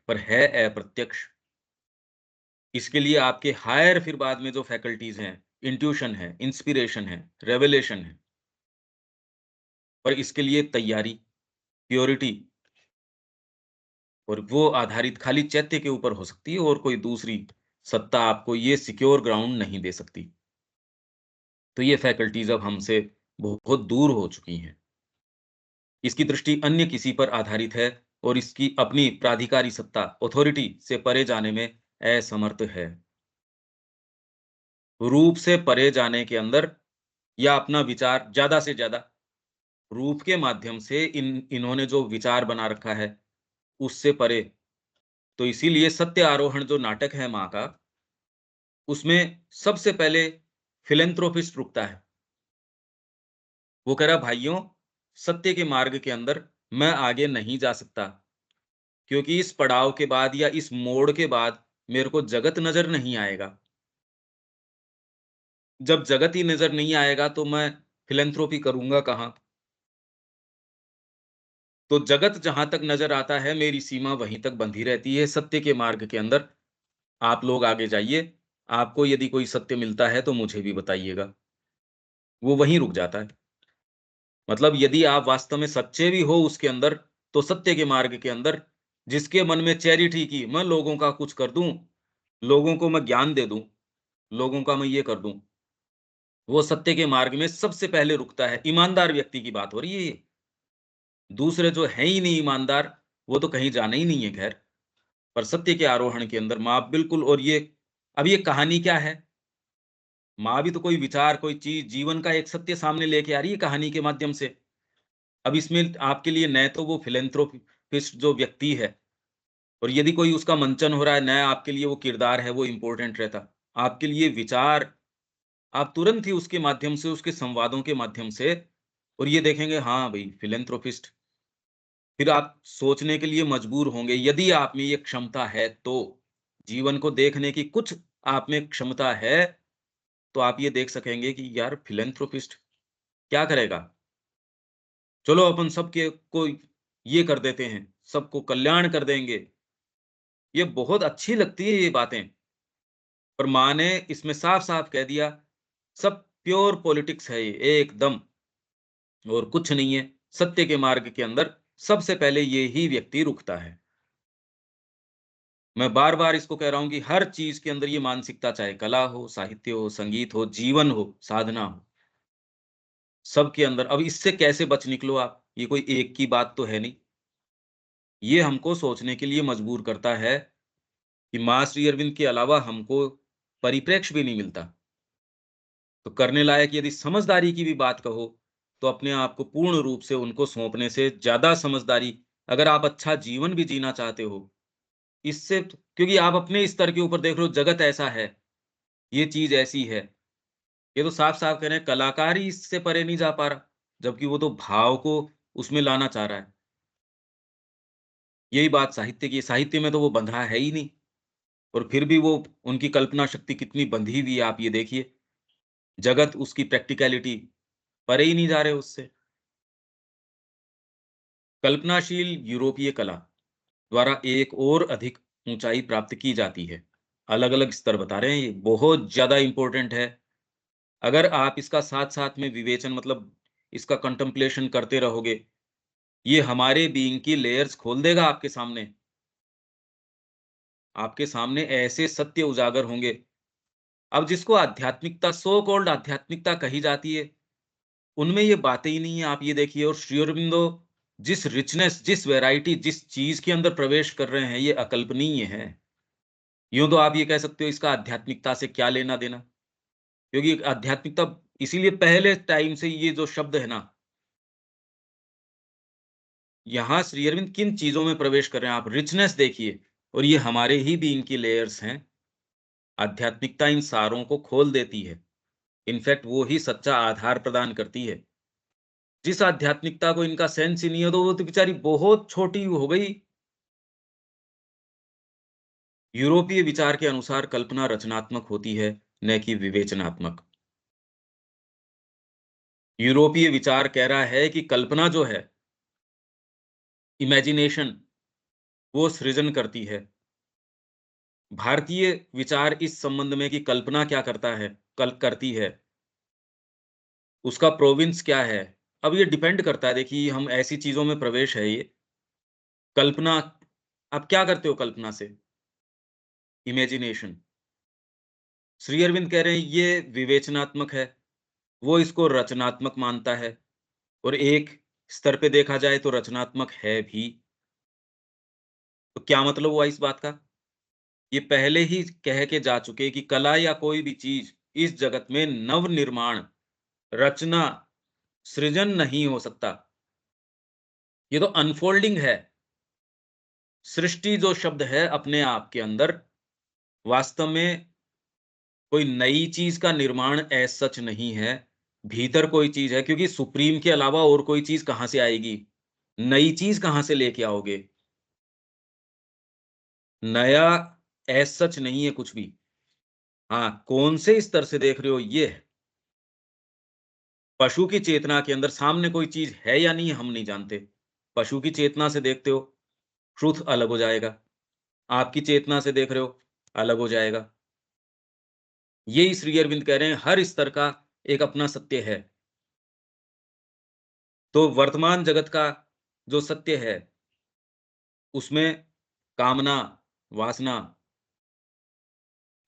पर है अप्रत्यक्ष। इसके लिए आपके हायर फिर बाद में जो फैकल्टीज़ हैं, इंट्यूशन है, इंस्पिरेशन है, रेवलेशन है, पर इसके लिए तैयारी, प्योरिटी और वो आधारित खाली चैत्य के ऊपर हो सकती है और कोई दूसरी सत्ता आपको ये सिक्योर ग्राउंड नहीं दे सकती। तो ये फैकल्टीज़ अब हमसे बहुत दूर हो चुकी हैं। इसकी दृष्टि अन्य किसी पर आधारित है और इसकी अपनी प्राधिकारी सत्ता, अथॉरिटी से परे जाने में असमर्थ है। रूप से परे जाने के अंदर या अपना विचार ज़्यादा से ज़्यादा रूप के माध्यम से इन्होंने जो विचार बना रखा है, उससे परे। तो इसीलिए सत्य आरोहण जो नाटक है माँ का, उसमें सबसे पहले फिलैंथ्रोपिस्ट रुकता है। वो कह रहा भाइयों, सत्य के मार्ग के अंदर मैं आगे नहीं जा सकता, क्योंकि इस पड़ाव के बाद या इस मोड़ के बाद मेरे को जगत नज़र नहीं आएगा। जब जगत ही नज़र नहीं आएगा तो मैं फिलैंथ्रोपी करूँगा कहाँ? तो जगत जहाँ तक नज़र आता है, मेरी सीमा वहीं तक बंधी रहती है। सत्य के मार्ग के अंदर आप लोग आगे जाइए। आपको यदि कोई सत्य मिलता है तो मुझे भी बताइएगा। वो वहीं रुक जाता है। मतलब यदि आप वास्तव में सच्चे भी हो उसके अंदर, तो सत्य के मार्ग के अंदर जिसके मन में चैरिटी की मैं लोगों का कुछ कर दूँ, लोगों को मैं ज्ञान दे दूँ, लोगों का मैं ये कर दूँ, वो सत्य के मार्ग में सबसे पहले रुकता है। ईमानदार व्यक्ति की बात हो रही है ये। दूसरे जो हैं ही नहीं ईमानदार, वो तो कहीं जाना ही नहीं है खैर। पर सत्य के आरोहण के अंदर माँ बिल्कुल। और ये अब ये कहानी क्या है? माँ भी तो कोई विचार, कोई चीज़, जीवन का एक सत्य सामने लेके आ रही है कहानी के माध्यम से। अब इसमें आपके लिए न तो वो फिलैंथ्रोपिस्ट जो व्यक्ति है, और यदि कोई उसका मंचन हो रहा है, न आपके लिए वो किरदार है, वो इम्पोर्टेंट रहता। आपके लिए विचार, आप तुरंत ही उसके माध्यम से, उसके संवादों के माध्यम से और ये देखेंगे, हाँ भई फिलैंथ्रोपिस्ट। फिर आप सोचने के लिए मजबूर होंगे, यदि आप में ये क्षमता है तो। जीवन को देखने की कुछ आप में क्षमता है, तो आप ये देख सकेंगे कि यार फिलैंथ्रोपिस्ट क्या करेगा? चलो अपन सबके को ये कर देते हैं, सबको कल्याण कर देंगे। ये बहुत अच्छी लगती है ये बातें, पर माँ ने इसमें साफ-साफ कह दिया, सब प्योर पॉलिटिक्स है ये, एकदम और कुछ नहीं है। सत्य के मार्ग के अंदर सबसे पहले ये ही व्यक्ति रुकता है। मैं बार-बार इसको कह रहा हूँ कि हर चीज़ के अंदर ये मानसिकता, चाहे कला हो, साहित्य हो, संगीत हो, जीवन हो, साधना हो, सबके अंदर। अब इससे कैसे बच निकलो आप? ये कोई एक की बात तो है नहीं। ये हमको सोचने के लिए मजबूर करता है कि माँ श्री अरविंद के अलावा हमको परिप्रेक्ष्य भी नहीं मिलता। तो करने लायक यदि समझदारी की भी बात कहो, तो अपने आप को पूर्ण रूप से उनको सौंपने से ज़्यादा समझदारी, अगर आप अच्छा जीवन भी जीना चाहते हो, इससे क्योंकि आप अपने स्तर के ऊपर देख रहे हो, जगत ऐसा है, ये चीज़ ऐसी है। ये तो साफ-साफ कह रहे हैं, कलाकार ही इससे परे नहीं जा पा रहा, जबकि वो तो भाव को उसमें लाना चाह रहा है। यही बात साहित्य की है, साहित्य में तो वो बँधा है ही नहीं, और फिर भी वो उनकी कल्पना शक्ति कितनी बंधी हुई है, आप ये देखिए। जगत, उसकी प्रैक्टिकैलिटी, परे ही नहीं जा रहे उससे। कल्पनाशील यूरोपीय कला द्वारा एक और अधिक ऊँचाई प्राप्त की जाती है। अलग-अलग स्तर बता रहे हैं ये, बहुत ज़्यादा इम्पोर्टेंट है। अगर आप इसका साथ-साथ में विवेचन, मतलब इसका कंटेम्पलेशन करते रहोगे, ये हमारे बीइंग की लेयर्स खोल देगा आपके सामने। आपके सामने ऐसे सत्य उजागर होंगे। अब जिसको आध्यात्मिकता, सो कॉल्ड आध्यात्मिकता कही जाती है, उनमें ये बातें ही नहीं है, आप ये देखिए। और श्री अरबिंदो जिस रिचनेस, जिस वैरायटी, जिस चीज़ के अंदर प्रवेश कर रहे हैं, ये अकल्पनीय है। यूँ तो आप ये कह सकते हो इसका आध्यात्मिकता से क्या लेना-देना? क्योंकि आध्यात्मिकता, इसीलिए पहले टाइम से ये जो शब्द है ना, यहाँ श्री अरविंद किन चीज़ों में प्रवेश कर रहे हैं, आप रिचनेस देखिए। और ये हमारे ही बीइंग की लेयर्स हैं। आध्यात्मिकता इन सारों को खोल देती है। इनफैक्ट वो ही सच्चा आधार प्रदान करती है। जिस आध्यात्मिकता को इनका सेंस ही नहीं है, तो वो तो बेचारी बहुत छोटी हो गई। यूरोपीय विचार के अनुसार कल्पना रचनात्मक होती है, न कि विवेचनात्मक। यूरोपीय विचार कह रहा है कि कल्पना जो है, इमेजिनेशन, वो सृजन करती है। भारतीय विचार इस संबंध में कि कल्पना क्या करता है, कल करती है, उसका प्रोविंस क्या है। अब ये डिपेंड करता है, देखिए हम ऐसी चीज़ों में प्रवेश है ये। कल्पना, आप क्या करते हो कल्पना से? इमेजिनेशन। श्री अरविंद कह रहे हैं ये विवेचनात्मक है, वो इसको रचनात्मक मानता है, और एक स्तर पे देखा जाए तो रचनात्मक है भी। तो क्या मतलब हुआ इस बात का? ये पहले ही कह के जा चुके कि कला या कोई भी चीज़ इस जगत में नव-निर्माण, रचना, सृजन नहीं हो सकता। ये तो अनफोल्डिंग है। सृष्टि जो शब्द है अपने आप के अंदर वास्तव में कोई नई चीज़ का निर्माण एज़ सच नहीं है। भीतर कोई चीज़ है, क्योंकि सुप्रीम के अलावा और कोई चीज़ कहाँ से आएगी? नई चीज़ कहाँ से लेके आओगे? नया एज़ सच नहीं है कुछ भी। हाँ, कौन से स्तर से देख रहे हो ये है। पशु की चेतना के अंदर सामने कोई चीज़ है या नहीं, हम नहीं जानते। पशु की चेतना से देखते हो, ट्रुथ अलग हो जाएगा। आपकी चेतना से देख रहे हो, अलग हो जाएगा। यही श्री अरविंद कह रहे हैं, हर स्तर का एक अपना सत्य है। तो वर्तमान जगत का जो सत्य है, उसमें कामना, वासना,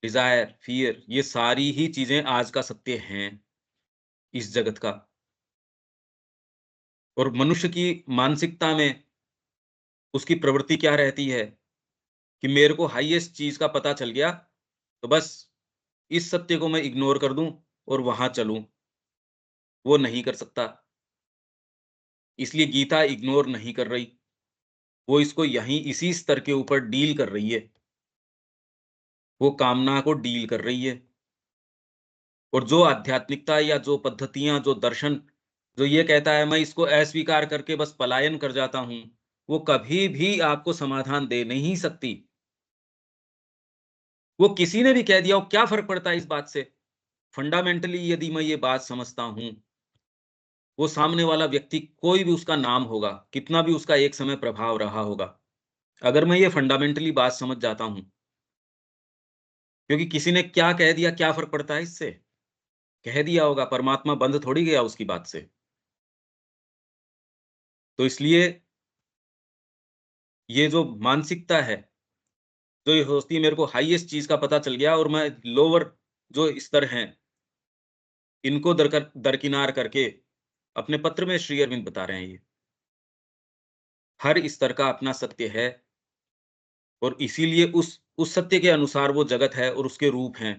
डिज़ायर, फ़ियर, ये सारी ही चीज़ें आज का सत्य हैं, इस जगत का। और मनुष्य की मानसिकता में उसकी प्रवृत्ति क्या रहती है कि मेरे को हाईएस्ट चीज़ का पता चल गया, तो बस इस सत्य को मैं इग्नोर कर दूँ और वहाँ चलूँ। वो नहीं कर सकता, इसलिए गीता इग्नोर नहीं कर रही। वो इसको यहीं इसी स्तर के ऊपर डील कर रही है। वो कामना को डील कर रही है। और जो आध्यात्मिकता या जो पद्धतियाँ, जो दर्शन, जो ये कहता है मैं इसको अस्वीकार करके बस पलायन कर जाता हूँ, वो कभी भी आपको समाधान दे नहीं सकती। वो किसी ने भी कह दिया हो, क्या फ़र्क पड़ता है इस बात से? फंडामेंटली यदि मैं ये बात समझता हूँ, वो सामने वाला व्यक्ति कोई भी उसका नाम होगा, कितना भी उसका एक समय प्रभाव रहा होगा, अगर मैं ये फंडामेंटली बात समझ जाता हूँ, क्योंकि किसी ने क्या कह दिया, क्या फ़र्क पड़ता है इससे? कह दिया होगा, परमात्मा बंध थोड़ी गया उसकी बात से। तो इसलिए ये जो मानसिकता है, जो ये सोचती है मेरे को हाईएस्ट चीज़ का पता चल गया और मैं लोअर जो स्तर हैं, इनको दरकिनार करके अपने पत्र में श्री अरविंद बता रहे हैं ये। हर स्तर का अपना सत्य है, और इसीलिए उस सत्य के अनुसार वो जगत है और उसके रूप हैं।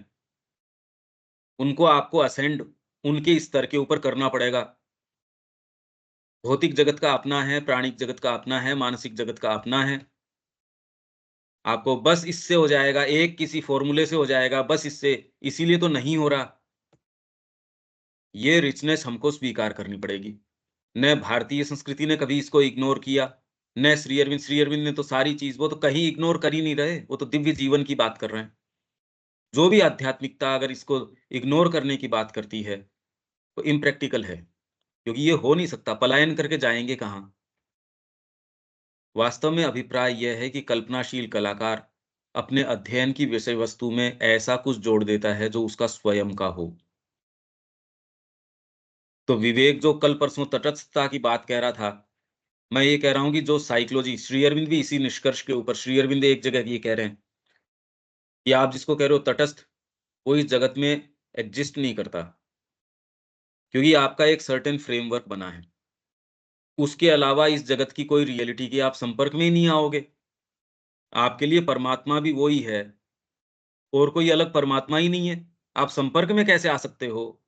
उनको आपको असेंड उनके स्तर के ऊपर करना पड़ेगा। भौतिक जगत का अपना है, प्राणिक जगत का अपना है, मानसिक जगत का अपना है। आपको बस इससे हो जाएगा, एक किसी फ़ॉर्मूले से हो जाएगा, बस इससे, इसीलिए तो नहीं हो रहा। ये रिचनेस हमको स्वीकार करनी पड़ेगी। न भारतीय संस्कृति ने कभी इसको इग्नोर किया, न श्री अरविंद ने तो सारी चीज़, वो तो कहीं इग्नोर कर ही नहीं रहे, वो तो दिव्य जीवन की बात कर रहे हैं। जो भी आध्यात्मिकता अगर इसको इग्नोर करने की बात करती है, तो इम्प्रैक्टिकल है, क्योंकि ये हो नहीं सकता, पलायन करके जाएँगे कहाँ? वास्तव में अभिप्राय यह है कि कल्पनाशील कलाकार अपने अध्ययन की विषय वस्तु में ऐसा कुछ जोड़ देता है जो उसका स्वयं का हो। तो विवेक जो कल परसों तटस्थता की बात कह रहा था, मैं ये कह रहा हूँ कि जो साइकोलॉजी, श्री अरविंद भी इसी निष्कर्ष के ऊपर, श्री अरविंद एक जगह ये कह रहे हैं कि आप जिसको कह रहे हो तटस्थ, वो इस जगत में एग्ज़िस्ट नहीं करता, क्योंकि आपका एक सर्टेन फ्रेमवर्क बना है। उसके अलावा इस जगत की कोई रियलिटी के आप संपर्क में ही नहीं आओगे। आपके लिए परमात्मा भी वो ही है, और कोई अलग परमात्मा ही नहीं है। आप संपर्क में कैसे आ सकते हो?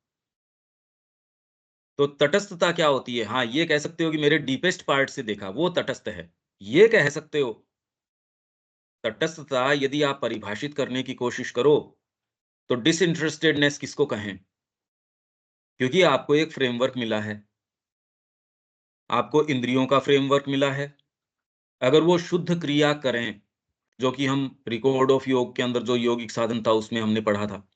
तो तटस्थता क्या होती है? हाँ, ये कह सकते हो कि मेरे डीपेस्ट पार्ट से देखा, वो तटस्थ है। ये कह सकते हो। तटस्थता यदि आप परिभाषित करने की कोशिश करो, तो डिसइंटरेस्टेडनेस किसको कहें? क्योंकि आपको एक फ्रेमवर्क मिला है, आपको इंद्रियों का फ्रेमवर्क मिला है। अगर वो शुद्ध क्रिया करें, जो कि हम रिकॉर्ड ऑफ योग के अंदर जो योगिक साधन था, उसमें हमने पढ़ा था।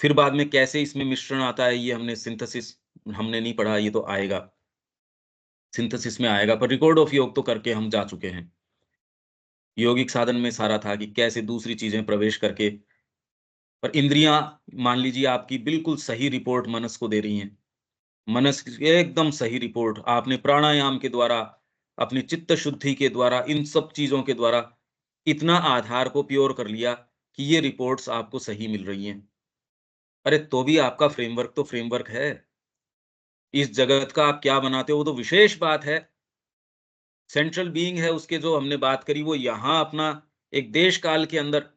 फिर बाद में कैसे इसमें मिश्रण आता है, ये हमने सिंथेसिस हमने नहीं पढ़ा, ये तो आएगा, सिंथेसिस में आएगा, पर रिकॉर्ड ऑफ योग तो करके हम जा चुके हैं। यौगिक साधन में सारा था कि कैसे दूसरी चीज़ें प्रवेश करके, पर इंद्रियाँ मान लीजिए आपकी बिल्कुल सही रिपोर्ट मनस को दे रही हैं। मनस की एकदम सही रिपोर्ट आपने प्राणायाम के द्वारा, अपनी चित्त शुद्धि के द्वारा, इन सब चीज़ों के द्वारा इतना आधार को प्योर कर लिया कि ये रिपोर्ट्स आपको सही मिल रही हैं। अरे! तो भी आपका फ्रेमवर्क तो फ्रेमवर्क है। इस जगत का आप क्या बनाते हो वो तो विशेष बात है। सेंट्रल बीइंग है उसके, जो हमने बात करी, वो यहाँ अपना एक देश काल के अंदर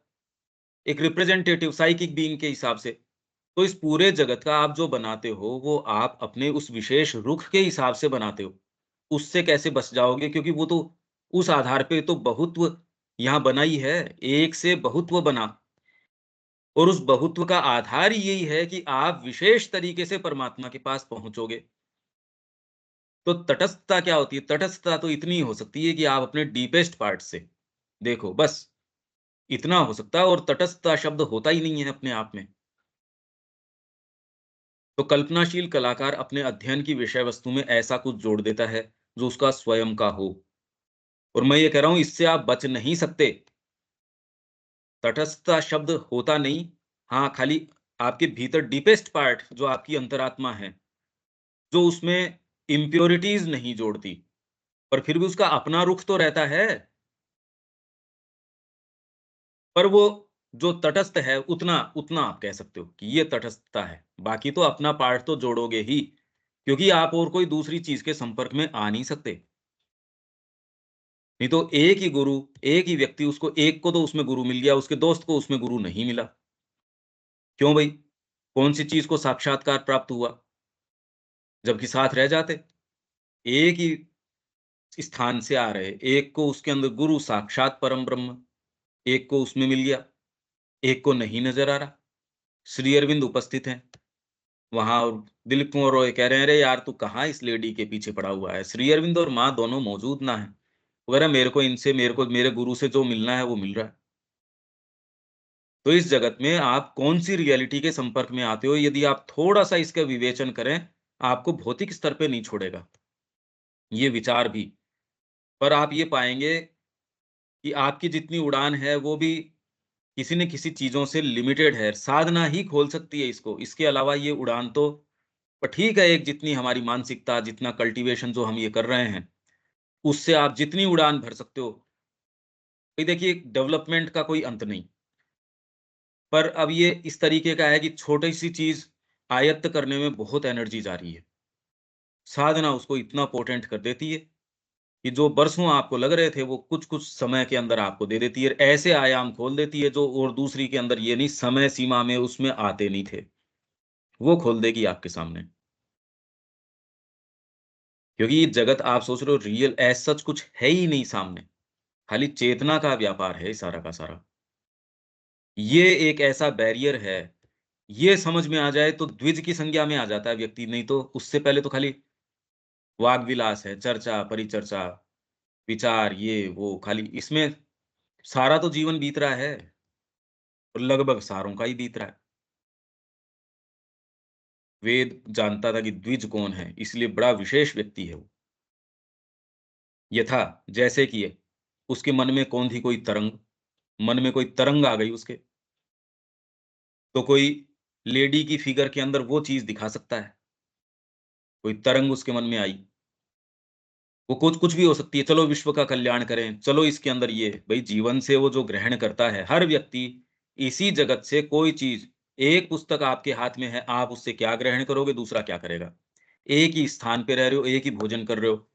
एक रिप्रेजेंटेटिव साइकिक बीइंग के हिसाब से, तो इस पूरे जगत का आप जो बनाते हो, वो आप अपने उस विशेष रुख के हिसाब से बनाते हो। उससे कैसे बच जाओगे? क्योंकि वो तो उस आधार पे तो बहुत्व यहाँ बना ही है, एक से बहुत्व बना, और उस बहुत्व का आधार ही यही है कि आप विशेष तरीके से परमात्मा के पास पहुँचोगे। तो तटस्थता क्या होती है? तटस्थता तो इतनी हो सकती है कि आप अपने डीपेस्ट पार्ट से देखो, बस इतना हो सकता है, और तटस्थता शब्द होता ही नहीं है अपने आप में। तो कल्पनाशील कलाकार अपने अध्ययन की विषय वस्तु में ऐसा कुछ जोड़ देता है जो उसका स्वयं का हो, और मैं ये कह रहा हूं इससे आप बच नहीं सकते। तटस्थता शब्द होता नहीं, हाँ, खाली आपके भीतर डीपेस्ट पार्ट जो आपकी अंतरात्मा है, जो उसमें इम्प्योरिटीज नहीं जोड़ती, पर फिर भी उसका अपना रुख तो रहता है। पर वो जो तटस्थ है, उतना उतना आप कह सकते हो कि ये तटस्थता है। बाकी तो अपना पार्ट तो जोड़ोगे ही, क्योंकि आप और कोई दूसरी चीज के संपर्क में आ नहीं सकते। नहीं तो एक ही गुरु, एक ही व्यक्ति, उसको एक को तो उसमें गुरु मिल गया, उसके दोस्त को उसमें गुरु नहीं मिला। क्यों भई? कौन-सी चीज़ को साक्षात्कार प्राप्त हुआ? जबकि साथ रह जाते। एक ही स्थान से आ रहे, एक को उसके अंदर गुरु साक्षात परम ब्रह्म, एक को उसमें मिल गया, एक को नहीं नज़र आ रहा। श्री अरविंद उपस्थित हैं वहाँ, और दिलीप कुमार रॉय कह रहे हैं, "अरे यार! तू कहाँ इस लेडी के पीछे पड़ा हुआ है?" श्री अरविंद और माँ दोनों मौजूद ना हैं। वो कह रहा है, "मेरे को इनसे, मेरे को मेरे गुरु से जो मिलना है, वो मिल रहा है।" तो इस जगत में आप कौन-सी रियलिटी के संपर्क में आते हो, यदि आप थोड़ा-सा इसका विवेचन करें, आपको भौतिक स्तर पे नहीं छोड़ेगा, ये विचार भी। पर आप ये पाएँगे कि आपकी जितनी उड़ान है, वो भी किसी न किसी चीज़ों से लिमिटेड है। साधना ही खोल सकती है इसको, इसके अलावा ये उड़ान तो, पर ठीक है, एक जितनी हमारी मानसिकता, जितना कल्टीवेशन जो हम ये कर रहे हैं, उससे आप जितनी उड़ान भर सकते हो, ये देखिए डेवलपमेंट का कोई अंत नहीं। पर अब ये इस तरीके का है कि छोटी-सी चीज़ आयत्त करने में बहुत एनर्जी जा रही है। साधना उसको इतना पोटेंट कर देती है कि जो बरसों आपको लग रहे थे, वो कुछ-कुछ समय के अंदर आपको दे देती है। ऐसे आयाम खोल देती है जो और दूसरी के अंदर ये नहीं, समय सीमा में उसमें आते नहीं थे। वो खोल देगी आपके सामने। क्योंकि ये जगत आप सोच रहे हो रियल एज़ सच कुछ है ही नहीं सामने। खाली चेतना का व्यापार है सारा का सारा। ये एक ऐसा बैरियर है, ये समझ में आ जाए तो द्विज की संज्ञा में आ जाता है व्यक्ति, नहीं तो उससे पहले तो खाली वाग विलास है, चर्चा, परिचर्चा, विचार, ये वो, खाली इसमें सारा तो जीवन बीत रहा है, और लगभग सारों का ही बीत रहा है। वेद जानता था कि द्विज कौन है, इसलिए बड़ा विशेष व्यक्ति है वो। यथा जैसे कि ये, उसके मन में कौन थी कोई तरंग, मन में कोई तरंग आ गई उसके, तो कोई लेडी की फिगर के अंदर वो चीज़ दिखा सकता है। कोई तरंग उसके मन में आई, वो कुछ कुछ भी हो सकती है, चलो विश्व का कल्याण करें, चलो इसके अंदर ये, भई जीवन से वो जो ग्रहण करता है, हर व्यक्ति इसी जगत से कोई चीज़, एक पुस्तक आपके हाथ में है, आप उससे क्या ग्रहण करोगे, दूसरा क्या करेगा? एक ही स्थान पे रह रहे हो, एक ही भोजन कर रहे हो,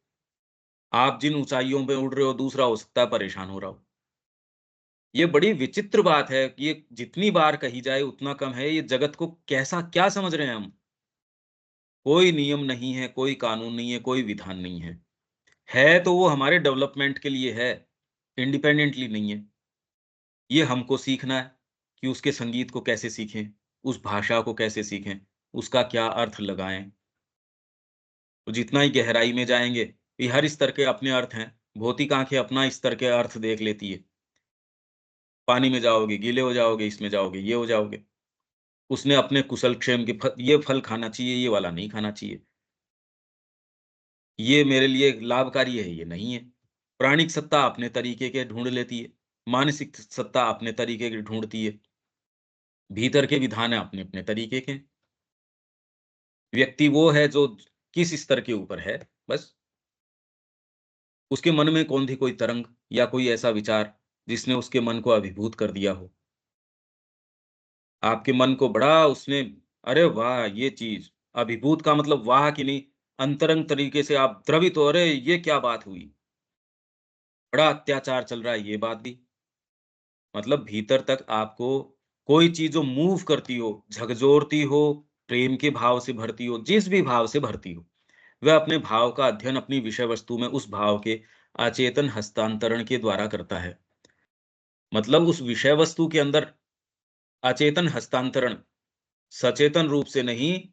आप जिन ऊँचाइयों पे उड़ रहे हो, दूसरा हो सकता है परेशान हो रहा हो। ये बड़ी विचित्र बात है कि ये जितनी बार कही जाए उतना कम है, ये जगत को कैसा क्या समझ रहे हैं हम? कोई नियम नहीं है, कोई कानून नहीं है, कोई विधान नहीं है। है तो वो हमारे डेवलपमेंट के लिए है, इंडिपेंडेंटली नहीं है। ये हमको सीखना है कि उसके संगीत को कैसे सीखें, उस भाषा को कैसे सीखें, उसका क्या अर्थ लगाएँ। तो जितना ही गहराई में जाएँगे, ये हर स्तर के अपने अर्थ हैं। भौतिक आँखें अपना स्तर के अर्थ देख लेती है। पानी में जाओगे, गीले हो जाओगे, इसमें जाओगे, ये हो जाओगे। उसने अपने कुशल-क्षेम के ये फल खाना चाहिए, ये वाला नहीं खाना चाहिए। ये मेरे लिए लाभकारी है, ये नहीं है। प्राणिक सत्ता अपने तरीके के ढूँढ लेती है, मानसिक सत्ता अपने तरीके की ढूँढती है, भीतर के विधान अपने-अपने तरीके के। व्यक्ति वो है जो किस स्तर के ऊपर है, बस। उसके मन में कौन थी कोई तरंग या कोई ऐसा विचार जिसने उसके मन को अभिभूत कर दिया हो। आपके मन को बड़ा उसने अरे वाह! ये चीज़ अभिभूत का मतलब वाह की नहीं, अंतरंग तरीके से आप द्रवित हो, अरे! ये क्या बात हुई? बड़ा अत्याचार चल रहा है, ये बात भी। मतलब भीतर तक आपको कोई चीज़ जो मूव करती हो, झकझोरती हो, प्रेम के भाव से भरती हो, जिस भी भाव से भरती हो, वह अपने भाव का अध्ययन अपनी विषय वस्तु में उस भाव के अचेतन हस्तांतरण के द्वारा करता है। मतलब उस विषय वस्तु के अंदर अचेतन हस्तांतरण सचेतन रूप से नहीं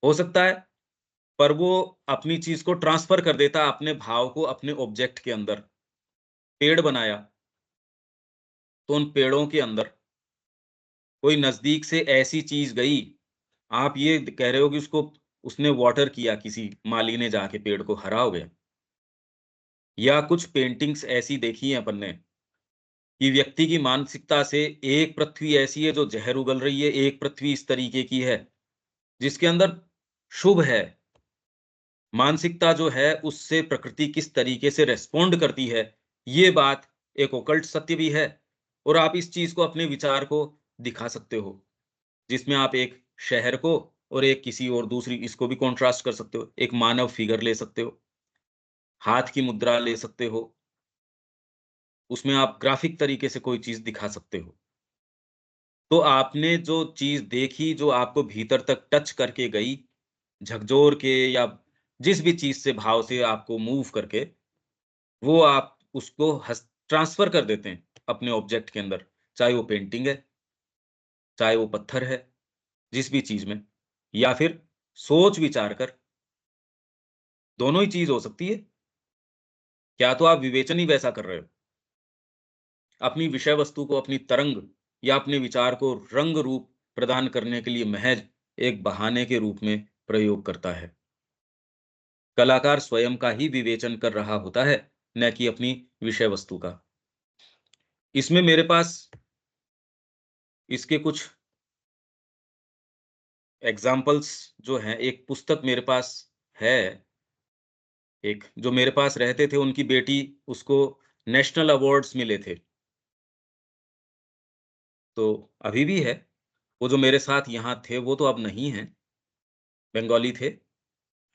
हो सकता है, पर वो अपनी चीज़ को ट्रांसफ़र कर देता है अपने भाव को अपने ऑब्जेक्ट के अंदर। पेड़ बनाया, तो उन पेड़ों के अंदर कोई नज़दीक से ऐसी चीज़ गई, आप ये कह रहे हो कि उसको उसने वाटर किया किसी माली ने जाके पेड़ को, हरा हो गया। या कुछ पेंटिंग्स ऐसी देखी हैं अपन ने कि व्यक्ति की मानसिकता से एक पृथ्वी ऐसी है जो ज़हर उगल रही है, एक पृथ्वी इस तरीके की है, जिसके अंदर शुभ है। मानसिकता जो है उससे प्रकृति किस तरीके से रिस्पॉन्ड करती है, ये बात एक ओकल्ट सत्य भी है और आप इस चीज़ को अपने विचार को दिखा सकते हो, जिसमें आप एक शहर को और एक किसी और दूसरी इसको भी कॉन्ट्रास्ट कर सकते हो। एक मानव फिगर ले सकते हो, हाथ की मुद्रा ले सकते हो, उसमें आप ग्राफिक तरीके से कोई चीज़ दिखा सकते हो। तो आपने जो चीज़ देखी, जो आपको भीतर तक टच करके गई, झकझोर के या जिस भी चीज़ से भाव से आपको मूव करके, वो आप उसको ट्रांसफ़र कर देते हैं अपने ऑब्जेक्ट के अंदर। चाहे वो पेंटिंग है, चाहे वो पत्थर है, जिस भी चीज़ में या फिर सोच-विचार कर, दोनों ही चीज़ हो सकती है। क्या तो आप विवेचन ही वैसा कर रहे हो। अपनी विषय वस्तु को अपनी तरंग या अपने विचार को रंग रूप प्रदान करने के लिए महज़ एक बहाने के रूप में प्रयोग करता है। कलाकार स्वयं का ही विवेचन कर रहा होता है, न कि अपनी विषय वस्तु का। इसमें मेरे पास इसके कुछ एग्ज़ाम्पल्स जो हैं, एक पुस्तक मेरे पास है, एक जो मेरे पास रहते थे, उनकी बेटी उसको नेशनल अवार्ड्स मिले थे, तो अभी भी है। वो जो मेरे साथ यहाँ थे, वो तो अब नहीं हैं, बंगाली थे।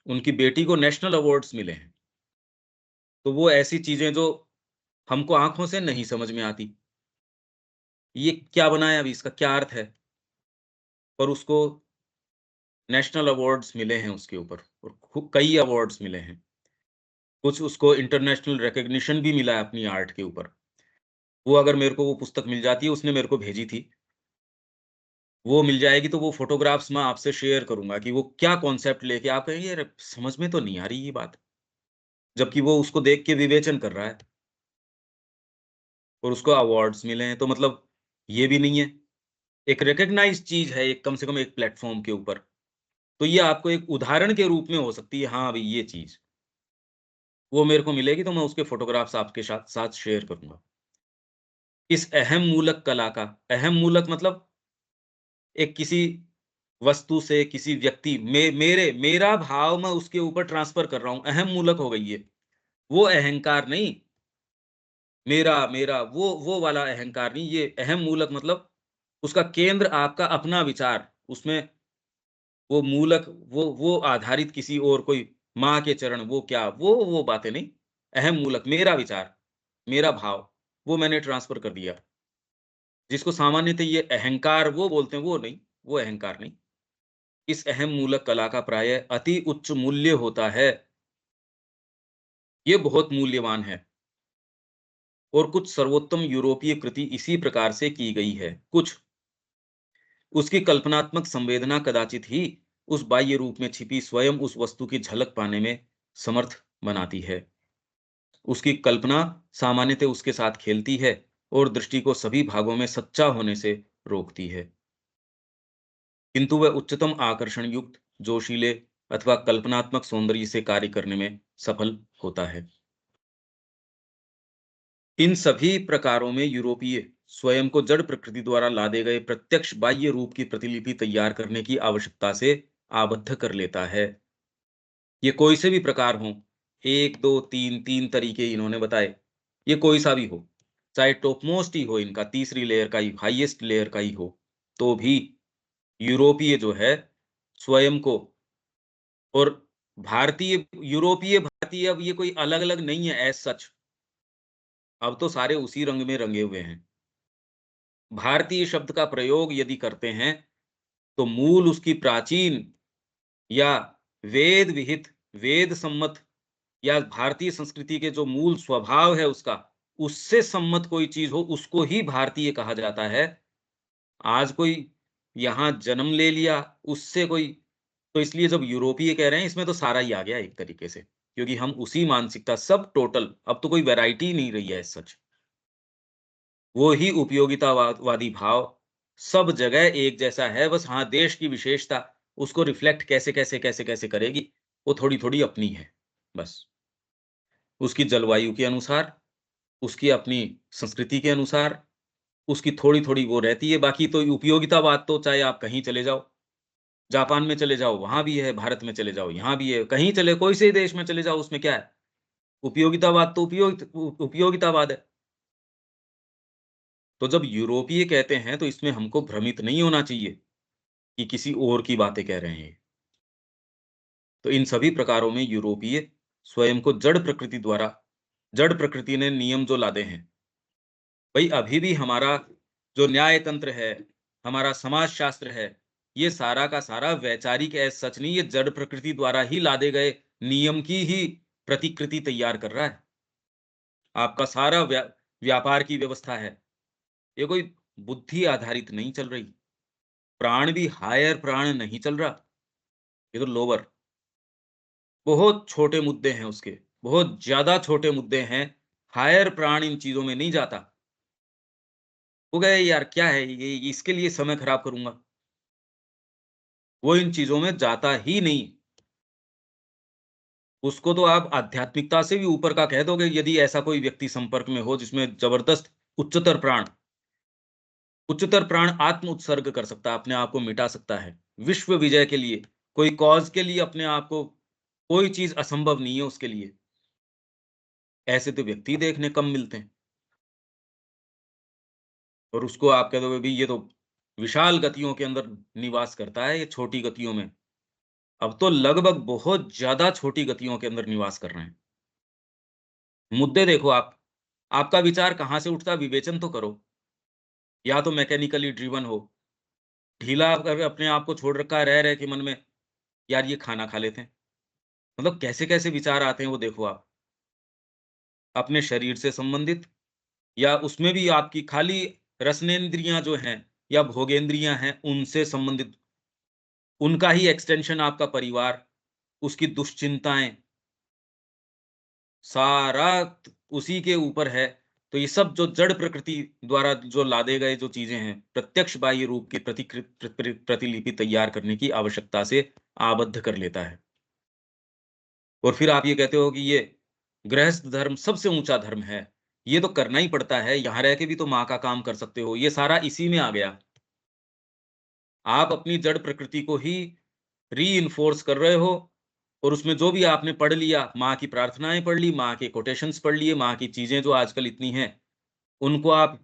उनकी बेटी को नेशनल अवार्ड्स मिले हैं। तो वो ऐसी चीज़ें जो हमको आँखों से नहीं समझ में आती। ये क्या बनाया अभी, इसका क्या अर्थ है? पर उसको नेशनल अवार्ड्स मिले हैं उसके ऊपर और कई अवार्ड्स मिले हैं। कुछ उसको इंटरनेशनल रिकॉग्निशन भी मिला है अपनी आर्ट के ऊपर। वो अगर मेरे को वो पुस्तक मिल जाती है, उसने मेरे को भेजी थी। वो मिल जाएगी तो वो फ़ोटोग्राफ्स मैं आपसे शेयर करूँगा कि वो क्या कॉन्सेप्ट लेके आप कहेंगे, "यार, समझ में तो नहीं आ रही ये बात।" जबकि वो उसको देख के विवेचन कर रहा है और उसको अवार्ड्स मिले हैं। तो मतलब ये भी नहीं है। एक रिकॉग्नाइज़्ड चीज़ है, एक कम से कम एक प्लेटफ़ॉर्म के ऊपर। तो ये आपको एक उदाहरण के रूप में हो सकती है, हाँ, भई ये चीज़। वो मेरे को मिलेगी तो मैं उसके फ़ोटोग्राफ्स आपके साथ साथ शेयर करूँगा। इस अहम मूलक कला का अहम मूलक मतलब एक किसी वस्तु से, किसी व्यक्ति मेरा भाव मैं उसके ऊपर ट्रांसफ़र कर रहा हूँ, अहम मूलक हो गई ये। वो अहंकार नहीं, मेरा वो वाला अहंकार नहीं, ये अहम मूलक मतलब उसका केंद्र आपका अपना विचार, उसमें वो मूलक वो आधारित किसी और कोई माँ के चरण वो क्या, वो बातें नहीं। अहम मूलक मेरा विचार, मेरा भाव, वो मैंने ट्रांसफ़र कर दिया। जिसको सामान्यतः ये अहंकार वो बोलते हैं, वो नहीं, वो अहंकार नहीं। इस अहम मूलक कला का प्रायः अति उच्च मूल्य होता है। ये बहुत मूल्यवान है और कुछ सर्वोत्तम यूरोपीय कृति इसी प्रकार से की गई है। कुछ उसकी कल्पनात्मक संवेदना कदाचित ही उस बाह्य रूप में छिपी स्वयं उस वस्तु की झलक पाने में समर्थ बनाती है। उसकी कल्पना सामान्यतः उसके साथ खेलती है और दृष्टि को सभी भागों में सच्चा होने से रोकती है। किंतु वह उच्चतम आकर्षण युक्त, जोशीले अथवा कल्पनात्मक सौंदर्य से कार्य करने में सफल होता है। इन सभी प्रकारों में यूरोपीय स्वयं को जड़ प्रकृति द्वारा लादे गए प्रत्यक्ष बाह्य रूप की प्रतिलिपि तैयार करने की आवश्यकता से आबद्ध कर लेता है। ये कोई से भी प्रकार हों, 1, 2, 3 तरीके इन्होंने बताए, ये कोई सा भी हो, चाहे टॉपमोस्ट ही हो इनका, तीसरी लेयर का ही, हाईएस्ट लेयर का ही हो, तो भी यूरोपीय जो है स्वयं को, और भारतीय, यूरोपीय, भारतीय, अब ये कोई अलग-अलग नहीं है एज़ सच, अब तो सारे उसी रंग में रंगे हुए हैं। भारतीय शब्द का प्रयोग यदि करते हैं, तो मूल उसकी प्राचीन या वेद विहित, वेद सम्मत या भारतीय संस्कृति के जो मूल स्वभाव है उसका, उससे सम्मत कोई चीज़ हो, उसको ही भारतीय कहा जाता है। आज कोई यहाँ जन्म ले लिया, उससे कोई, तो इसलिए जब यूरोपीय कह रहे हैं, इसमें तो सारा ही आ गया एक तरीके से, क्योंकि हम उसी मानसिकता सब टोटल, अब तो कोई वैरायटी ही नहीं रही है एज़ सच। वो ही वादी भाव सब जगह एक जैसा है, बस हाँ, देश की विशेषता उसको रिफ्लेक्ट कैसे करेगी, वो थोड़ी-थोड़ी अपनी है, बस। उसकी जलवायु के अनुसार, उसकी अपनी संस्कृति के अनुसार, उसकी थोड़ी-थोड़ी वो रहती है, बाकी तो उपयोगितावाद तो चाहे आप कहीं चले जाओ, जापान में चले जाओ, वहाँ भी है, भारत में चले जाओ, यहाँ भी है, कहीं चले, कोई से देश में चले जाओ, उसमें क्या है? उपयोगितावाद तो उपयोगितावाद है। तो जब यूरोपीय कहते हैं, तो इसमें हमको भ्रमित नहीं होना चाहिए कि किसी और की बातें कह रहे हैं। तो इन सभी प्रकारों में यूरोपीय स्वयं को जड़ प्रकृति ने नियम जो लादे हैं, भई अभी भी हमारा जो न्याय तंत्र है, हमारा समाज शास्त्र है, ये सारा का सारा वैचारिक एज़ सच नहीं, ये जड़ प्रकृति द्वारा ही लादे गए नियम की ही प्रतिकृति तैयार कर रहा है। आपका सारा व्यापार की व्यवस्था है, ये कोई बुद्धि आधारित नहीं चल रही। प्राण भी हायर प्राण नहीं चल रहा, ये तो लोअर। बहुत छोटे मुद्दे हैं उसके, बहुत ज़्यादा छोटे मुद्दे हैं, हायर प्राण इन चीज़ों में नहीं जाता। वो कहे यार क्या है ये, इसके लिए समय खराब करूँगा। वो इन चीज़ों में जाता ही नहीं। उसको तो आप आध्यात्मिकता से भी ऊपर का कह दोगे, यदि ऐसा कोई व्यक्ति संपर्क में हो जिसमें ज़बरदस्त उच्चतर प्राण आत्म उत्सर्ग कर सकता है, अपने आप को मिटा सकता है। विश्व विजय के लिए, कोई कॉज़ के लिए अपने आप को, कोई चीज़ असंभव नहीं है उसके लिए। ऐसे तो व्यक्ति देखने कम मिलते हैं, और उसको आप कह दोगे भई ये तो विशाल गतियों के अंदर निवास करता है, ये छोटी गतियों में। अब तो लगभग बहुत ज़्यादा छोटी गतियों के अंदर निवास कर रहे हैं। मुद्दे देखो आप, आपका विचार कहाँ से उठता है विवेचन तो करो। या तो मैकेनिकली ड्रिवन हो, ढीला अगर अपने आप को छोड़ रखा है रह-रह के मन में, यार ये खाना खा लेते हैं। मतलब कैसे-कैसे विचार आते हैं वो देखो आप। अपने शरीर से संबंधित, या उसमें भी आपकी खाली रसनेंद्रियाँ जो हैं या भोगेंद्रियाँ हैं, उनसे संबंधित, उनका ही एक्सटेंशन आपका परिवार, उसकी दुश्चिंताएँ, सारा उसी के ऊपर है। तो ये सब जो जड़ प्रकृति द्वारा जो लादे गए जो चीज़ें हैं, प्रत्यक्ष बाह्य रूप की प्रतिलिपि तैयार करने की आवश्यकता से आबद्ध कर लेता है। और फिर आप ये कहते हो कि ये गृहस्थ धर्म सबसे ऊँचा धर्म है। ये तो करना ही पड़ता है, यहाँ रह के भी तो माँ का काम कर सकते हो। ये सारा इसी में आ गया। आप अपनी जड़ प्रकृति को ही रीइन्फोर्स कर रहे हो, और उसमें जो भी आपने पढ़ लिया, माँ की प्रार्थनाएँ पढ़ ली, माँ के कोटेशंस पढ़ लिए, माँ की चीज़ें जो आजकल इतनी हैं, उनको आप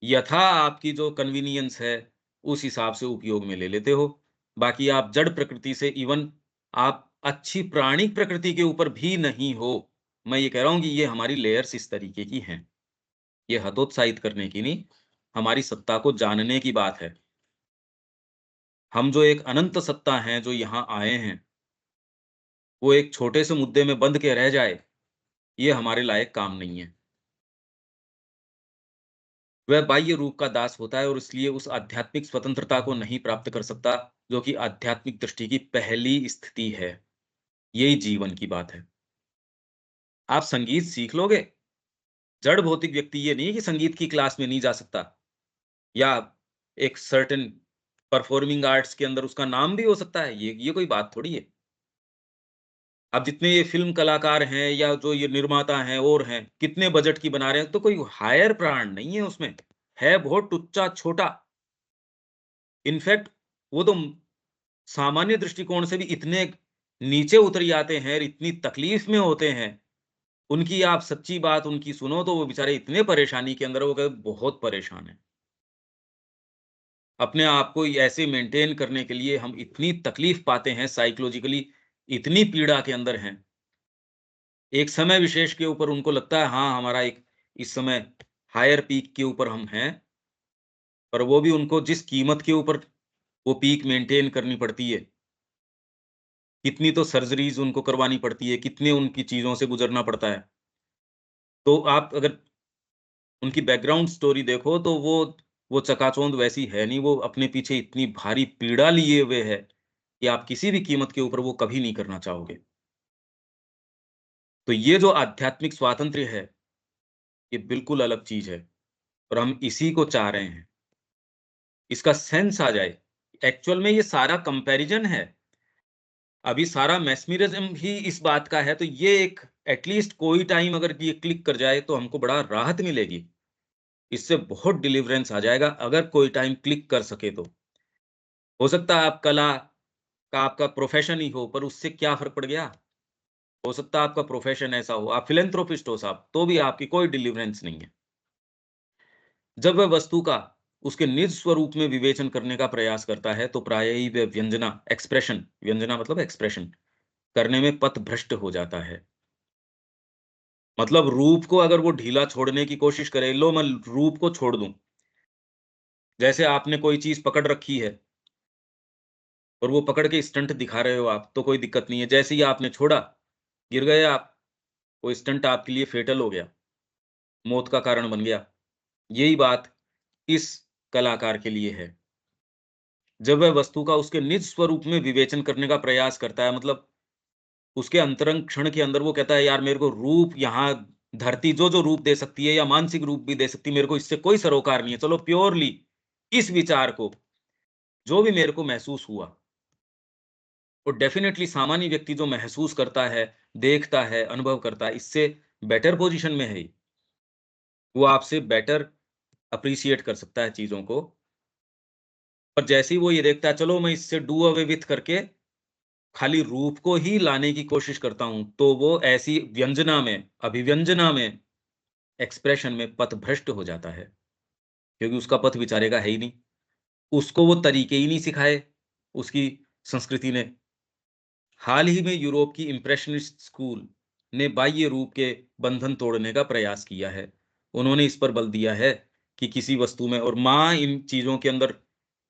यथा आपकी जो कन्वीनियंस है, उस हिसाब से उपयोग में ले लेते हो। बाकी आप जड़ प्रकृति से, इवन आप अच्छी प्राणिक प्रकृति के ऊपर भी नहीं हो। मैं ये कह रहा हूँ कि ये हमारी लेयर्स इस तरीके की हैं। ये हतोत्साहित करने की नहीं, हमारी सत्ता को जानने की बात है। हम जो एक अनंत सत्ता हैं, जो यहाँ आए हैं, वो एक छोटे से मुद्दे में बंध के रह जाए, ये हमारे लायक काम नहीं है। वह बाह्य रूप का दास होता है, और इसलिए उस आध्यात्मिक स्वतंत्रता को नहीं प्राप्त कर सकता, जो कि आध्यात्मिक दृष्टि की पहली स्थिति है। यही जीवन की बात है। आप संगीत सीख लोगे, जड़ भौतिक व्यक्ति ये नहीं है कि संगीत की क्लास में नहीं जा सकता, या एक सर्टेन परफॉर्मिंग आर्ट्स के अंदर उसका नाम भी हो सकता है, ये कोई बात थोड़ी है। अब जितने ये फ़िल्म कलाकार हैं या जो ये निर्माता हैं और हैं, कितने बजट की बना रहे हैं, तो कोई हायर ब्रांड नहीं है उसमें, है बहुत टुच्चा-छोटा। इनफैक्ट वो तो सामान्य दृष्टिकोण से भी इतने नीचे उतर जाते हैं और इतनी तकलीफ़ में होते हैं, उनकी आप सच्ची बात उनकी सुनो तो वो बेचारे इतने परेशानी के अंदर वो कहते बहुत परेशान हैं। अपने आप को ऐसे मेंटेन करने के लिए हम इतनी तकलीफ़ पाते हैं साइकोलॉजिकली, इतनी पीड़ा के अंदर हैं। एक समय विशेष के ऊपर उनको लगता है हाँ, हमारा एक इस समय हायर पीक के ऊपर हम हैं, पर वो भी उनको जिस कीमत के ऊपर वो पीक मेंटेन करनी पड़ती है, कितनी तो सर्जरीज़ उनको करवानी पड़ती है, कितने उनकी चीज़ों से गुज़रना पड़ता है। तो आप अगर उनकी बैकग्राउंड स्टोरी देखो तो वो चकाचौंध वैसी है नहीं, वो अपने पीछे इतनी भारी पीड़ा लिए हुए है, कि आप किसी भी कीमत के ऊपर वो कभी नहीं करना चाहोगे। तो ये जो आध्यात्मिक स्वातंत्र्य है, ये बिल्कुल अलग चीज़ है और हम इसी को चाह रहे हैं। इसका सेंस आ जाए। एक्चुअल में ये सारा कंपैरिज़न है। अभी सारा मैस्मरिज़्म ही इस बात का है, तो ये एक एटलीस्ट कोई टाइम अगर ये क्लिक कर जाए, तो हमको बड़ा राहत मिलेगी। इससे बहुत डिलीवरेंस आ जाएगा, अगर कोई टाइम क्लिक कर सके तो। हो सकता है आप कला का आपका प्रोफ़ेशन ही हो, पर उससे क्या फ़र्क पड़ गया? हो सकता है आपका प्रोफ़ेशन ऐसा हो, आप फिलैंथ्रोपिस्ट हो साहब, तो भी आपकी कोई डिलीवरेंस नहीं है। जब वह वस्तु का उसके निज स्वरूप में विवेचन करने का प्रयास करता है, तो प्रायः ही वह व्यंजना मतलब एक्सप्रेशन करने में पथभ्रष्ट हो जाता है। मतलब रूप को अगर वो ढीला छोड़ने की कोशिश करे, लो मैं रूप को छोड़ दूँ। जैसे आपने कोई चीज़ पकड़ रखी है और वो पकड़ के स्टंट दिखा रहे हो आप, तो कोई दिक्कत नहीं है। जैसे ही आपने छोड़ा, गिर गए आप, वो स्टंट आपके लिए फेटल हो गया, मौत का कारण बन गया। यही बात इस कलाकार के लिए है। जब वह वस्तु का उसके निज स्वरूप में विवेचन करने का प्रयास करता है, मतलब उसके अंतरंग क्षण के अंदर वो कहता है, यार मेरे को रूप यहाँ धरती जो-जो रूप दे सकती है या मानसिक रूप भी दे सकती है, मेरे को इससे कोई सरोकार नहीं है। चलो प्योरली इस विचार को, जो भी मेरे को महसूस हुआ, वो डेफ़िनेटली सामान्य व्यक्ति जो महसूस करता है, देखता है, अनुभव करता है, इससे बेटर पोज़ीशन में है ये। वो आपसे बेटर एप्रिशिएट कर सकता है चीज़ों को। पर जैसे ही वो ये देखता है, चलो मैं इससे डू अवे विथ करके खाली रूप को ही लाने की कोशिश करता हूँ, तो वो ऐसी अभिव्यंजना में, एक्सप्रेशन में पथभ्रष्ट हो जाता है, क्योंकि उसका पथ बेचारे का है ही नहीं। उसको वो तरीके ही नहीं सिखाए, उसकी संस्कृति ने। हाल ही में यूरोप की इम्प्रेशनिस्ट स्कूल ने बाह्य रूप के बंधन तोड़ने का प्रयास किया है। उन्होंने इस पर बल दिया है कि किसी वस्तु में और माँ इन चीज़ों के अंदर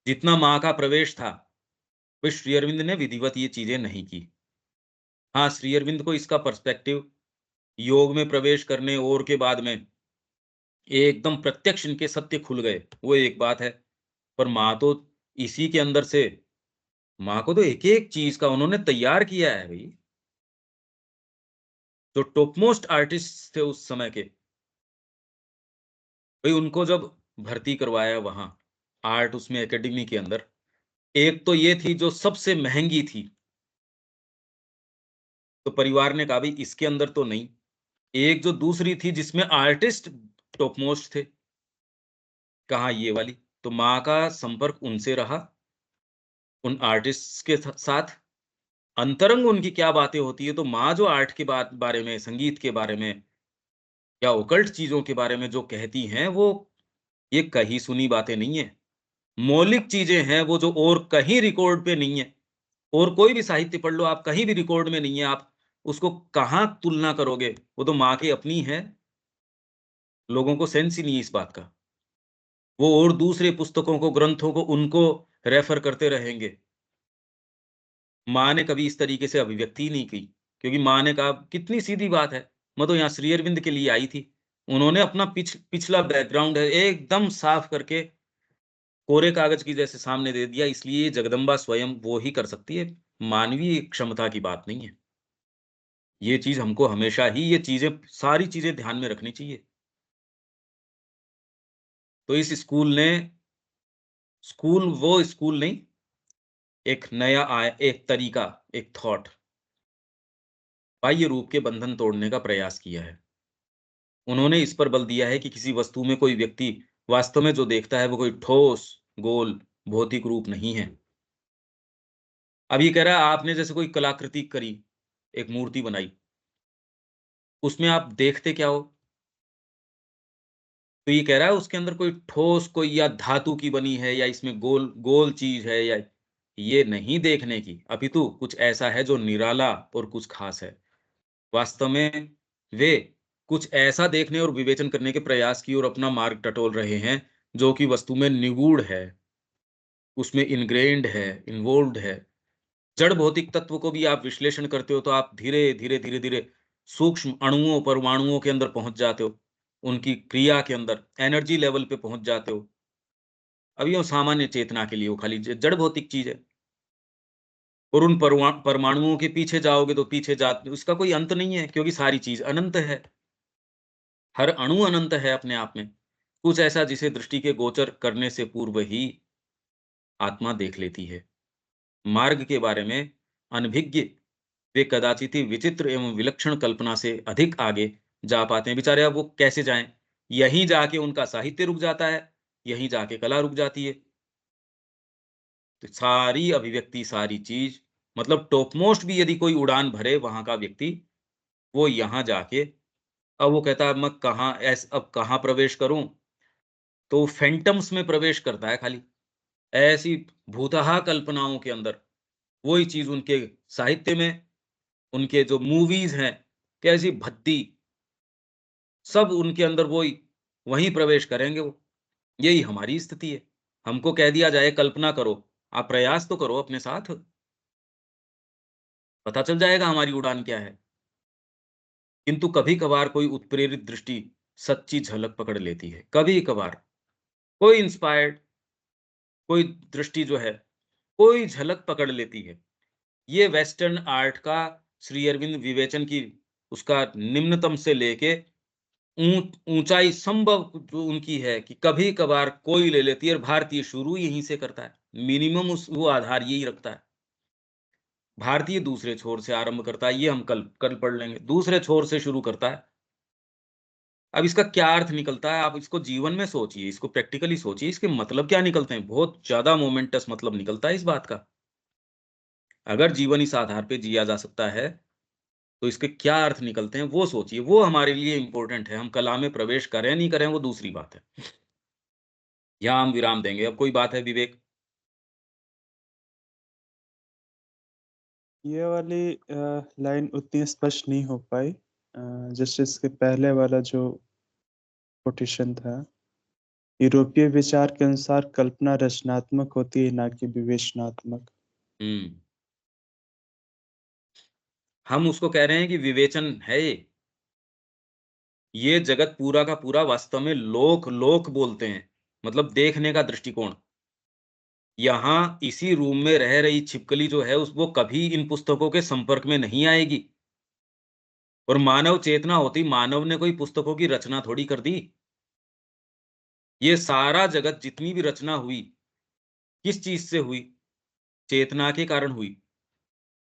जितना माँ का प्रवेश था, वह श्री अरविंद ने विधिवत ये चीज़ें नहीं की। हाँ, श्री अरविंद को इसका पर्सपेक्टिव योग में प्रवेश करने और के बाद में एकदम प्रत्यक्ष इनके सत्य खुल गए, वो एक बात है। पर माँ तो इसी के अंदर से माँ को तो एक-एक चीज़ का उन्होंने तैयार किया है भई। जो टॉप मोस्ट आर्टिस्ट्स थे उस समय के, भई उनको जब भर्ती करवाया वहाँ, आर्ट उसमें एकेडमी के अंदर, एक तो ये थी जो सबसे महँगी थी, तो परिवार ने कहा भई इसके अंदर तो नहीं। एक जो दूसरी थी जिसमें आर्टिस्ट टॉप मोस्ट थे, कहा ये वाली। तो माँ का संपर्क उनसे रहा, उन आर्टिस्ट्स के साथ। अंतरंग उनकी क्या बातें होती है, तो माँ जो आर्ट के बारे में, संगीत के बारे में या ओकल्ट चीज़ों के बारे में जो कहती हैं, वो ये कही सुनी बातें नहीं है। मौलिक चीज़ें हैं वो जो और कहीं रिकॉर्ड पे नहीं है। और कोई भी साहित्य पढ़ लो आप, कहीं भी रिकॉर्ड में नहीं है, आप उसको कहाँ तुलना करोगे? वो तो माँ की अपनी है, लोगों को सेंस ही नहीं है इस बात का। वो और दूसरे पुस्तकों को, ग्रंथों को उनको रेफ़र करते रहेंगे। माँ ने कभी इस तरीके से अभिव्यक्ति ही नहीं की, क्योंकि माँ ने कहा कितनी सीधी बात है, मैं तो यहाँ श्री अरविंद के लिए आई थी। उन्होंने अपना पिछला बैकग्राउंड है एकदम साफ करके कोरे कागज़ की जैसे सामने दे दिया, इसलिए जगदम्बा स्वयं वो ही कर सकती है, मानवीय क्षमता की बात नहीं है। ये चीज़ हमको हमेशा ही ये चीज़ें सारी चीज़ें ध्यान में रखनी चाहिए। तो इस स्कूल ने वो स्कूल नहीं, एक नया एक तरीका, एक थॉट, बाह्य रूप के बंधन तोड़ने का प्रयास किया है। उन्होंने इस पर बल दिया है कि किसी वस्तु में कोई व्यक्ति वास्तव में जो देखता है वो कोई ठोस, गोल, भौतिक रूप नहीं है। अब ये कह रहा है आपने जैसे कोई कलाकृति करी, एक मूर्ति बनाई, उसमें आप देखते क्या हो? तो ये कह रहा है उसके अंदर कोई ठोस, कोई या धातु की बनी है या इसमें गोल गोल चीज है, या ये नहीं देखने की, अपितु कुछ ऐसा है जो निराला और कुछ खास है। वास्तव में वे कुछ ऐसा देखने और विवेचन करने के प्रयास की ओर अपना मार्ग टटोल रहे हैं, जो कि वस्तु में निगूढ़ है, उसमें इनग्रेन्ड है, इन्वॉल्व्ड है। जड़ भौतिक तत्व को भी आप विश्लेषण करते हो तो आप धीरे-धीरे सूक्ष्म अणुओं, परमाणुओं के अंदर पहुँच जाते हो। उनकी क्रिया के अंदर एनर्जी लेवल पे पहुँच जाते हो। अब ये सामान्य चेतना के लिए वो खाली जड़ भौतिक चीज़ है। और उन परमाणुओं के पीछे जाओगे तो पीछे जा उसका कोई अंत नहीं है, क्योंकि सारी चीज़ अनंत है। हर अणु अनंत है अपने आप में। कुछ ऐसा जिसे दृष्टि के गोचर करने से पूर्व ही आत्मा देख लेती है। मार्ग के बारे में अनभिज्ञ वे कदाचित ही विचित्र एवं विलक्षण कल्पना से अधिक आगे जा पाते हैं। बेचारे अब वो कैसे जाएँ? यहीं जाके उनका साहित्य रुक जाता है, यहीं जाके कला रुक जाती है। तो सारी अभिव्यक्ति, सारी चीज़, मतलब टॉप मोस्ट भी यदि कोई उड़ान भरे वहाँ का व्यक्ति, वो यहाँ जाके अब वो कहता है अब कहाँ प्रवेश करूँ? तो फैंटम्स में प्रवेश करता है खाली। ऐसी भूतहा कल्पनाओं के अंदर, वही चीज़ उनके साहित्य में, उनके जो मूवीज़ हैं, कैसी भद्दी, सब उनके अंदर वहीं प्रवेश करेंगे वो। यही हमारी स्थिति है। हमको कह दिया जाए कल्पना करो, आप प्रयास तो करो अपने साथ, पता चल जाएगा हमारी उड़ान क्या है। किंतु कभी-कभार कोई उत्प्रेरित दृष्टि सच्ची झलक पकड़ लेती है। कभी-कभार कोई इंस्पायर्ड, कोई दृष्टि जो है, कोई झलक पकड़ लेती है। ये वेस्टर्न आर्ट का श्री अरविंद विवेचन की उसका निम्नतम से लेके ऊंचाई संभव जो उनकी है कि कभी-कभार कोई ले लेती है, और भारतीय शुरू यहीं से करता है। मिनिमम उस वो आधार यही रखता है। भारतीय दूसरे छोर से आरंभ करता है, ये हम कल कल पढ़ लेंगे। दूसरे छोर से शुरू करता है। अब इसका क्या अर्थ निकलता है, आप इसको जीवन में सोचिए, इसको प्रैक्टिकली सोचिए, इसके मतलब क्या निकलते हैं? बहुत ज़्यादा मोमेंटस मतलब निकलता है इस बात का। अगर जीवन इस आधार पे जिया जा सकता है, तो इसके क्या अर्थ निकलते हैं, वो सोचिए। वो हमारे लिए इम्पोर्टेंट है। हम कला में प्रवेश करें, नहीं करें, वो दूसरी बात है। यहाँ हम विराम देंगे। अब कोई बात है विवेक? ये वाली लाइन उतनी स्पष्ट नहीं हो पाई, जैसे इसके पहले वाला जो कोटेशन था। यूरोपीय विचार के अनुसार कल्पना रचनात्मक होती है, ना कि विवेचनात्मक। हुँ। हम उसको कह रहे हैं कि विवेचन है ये। ये जगत पूरा का पूरा वास्तव में लोक बोलते हैं, मतलब देखने का दृष्टिकोण। यहाँ इसी रूम में रह रही छिपकली जो है उस वो कभी इन पुस्तकों के संपर्क में नहीं आएगी। और मानव चेतना होती, मानव ने कोई पुस्तकों की रचना थोड़ी कर दी। ये सारा जगत जितनी भी रचना हुई, किस चीज़ से हुई? चेतना के कारण हुई।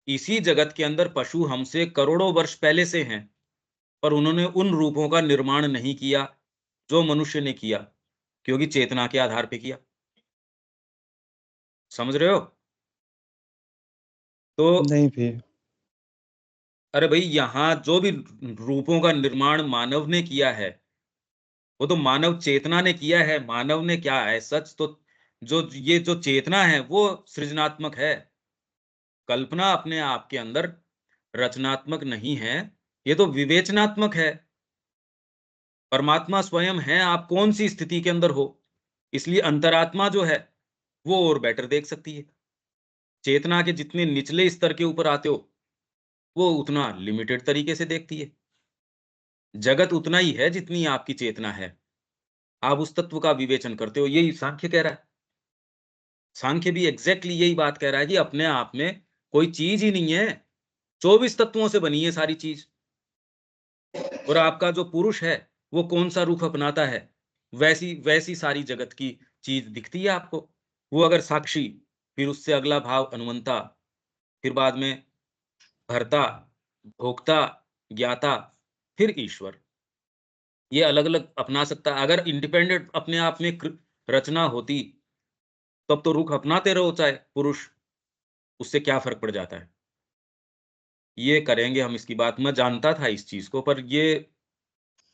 इसी जगत के अंदर पशु हमसे करोड़ों वर्ष पहले से हैं, पर उन्होंने उन रूपों का निर्माण नहीं किया, जो मनुष्य ने किया, क्योंकि चेतना के आधार पे किया। समझ रहे हो? तो नहीं भी। अरे भई यहाँ जो भी रूपों का निर्माण मानव ने किया है, वो तो मानव चेतना ने किया है। मानव ने क्या है सच तो, जो ये जो चेतना है वो सृजनात्मक है। कल्पना अपने आप के अंदर रचनात्मक नहीं है, ये तो विवेचनात्मक है। परमात्मा स्वयं है, आप कौन-सी स्थिति के अंदर हो, इसलिए अंतरात्मा जो है, वो और बेटर देख सकती है। चेतना के जितने निचले स्तर के ऊपर आते हो, वो उतना लिमिटेड तरीके से देखती है। जगत उतना ही है जितनी आपकी चेतना है। आप उस तत्व का विवेचन करते हो, यही सांख्य कह रहा है। सांख्य भी एग्ज़ैक्टली यही बात कह रहा है कि अपने आप में कोई चीज़ ही नहीं है, 24 तत्वों से बनी है सारी चीज़। और आपका जो पुरुष है, वो कौन-सा रूप अपनाता है, वैसी वैसी सारी जगत की चीज़ दिखती है आपको। वो अगर साक्षी, फिर उससे अगला भाव अनुमंता, फिर बाद में भर्ता, भोक्ता, ज्ञाता, फिर ईश्वर। ये अलग-अलग अपना सकता है। अगर इंडिपेंडेंट अपने आप में रचना होती, तब तो रुख अपनाते रहो चाहे पुरुष, उससे क्या फ़र्क पड़ जाता है? ये करेंगे हम इसकी बात, मैं जानता था इस चीज़ को, पर ये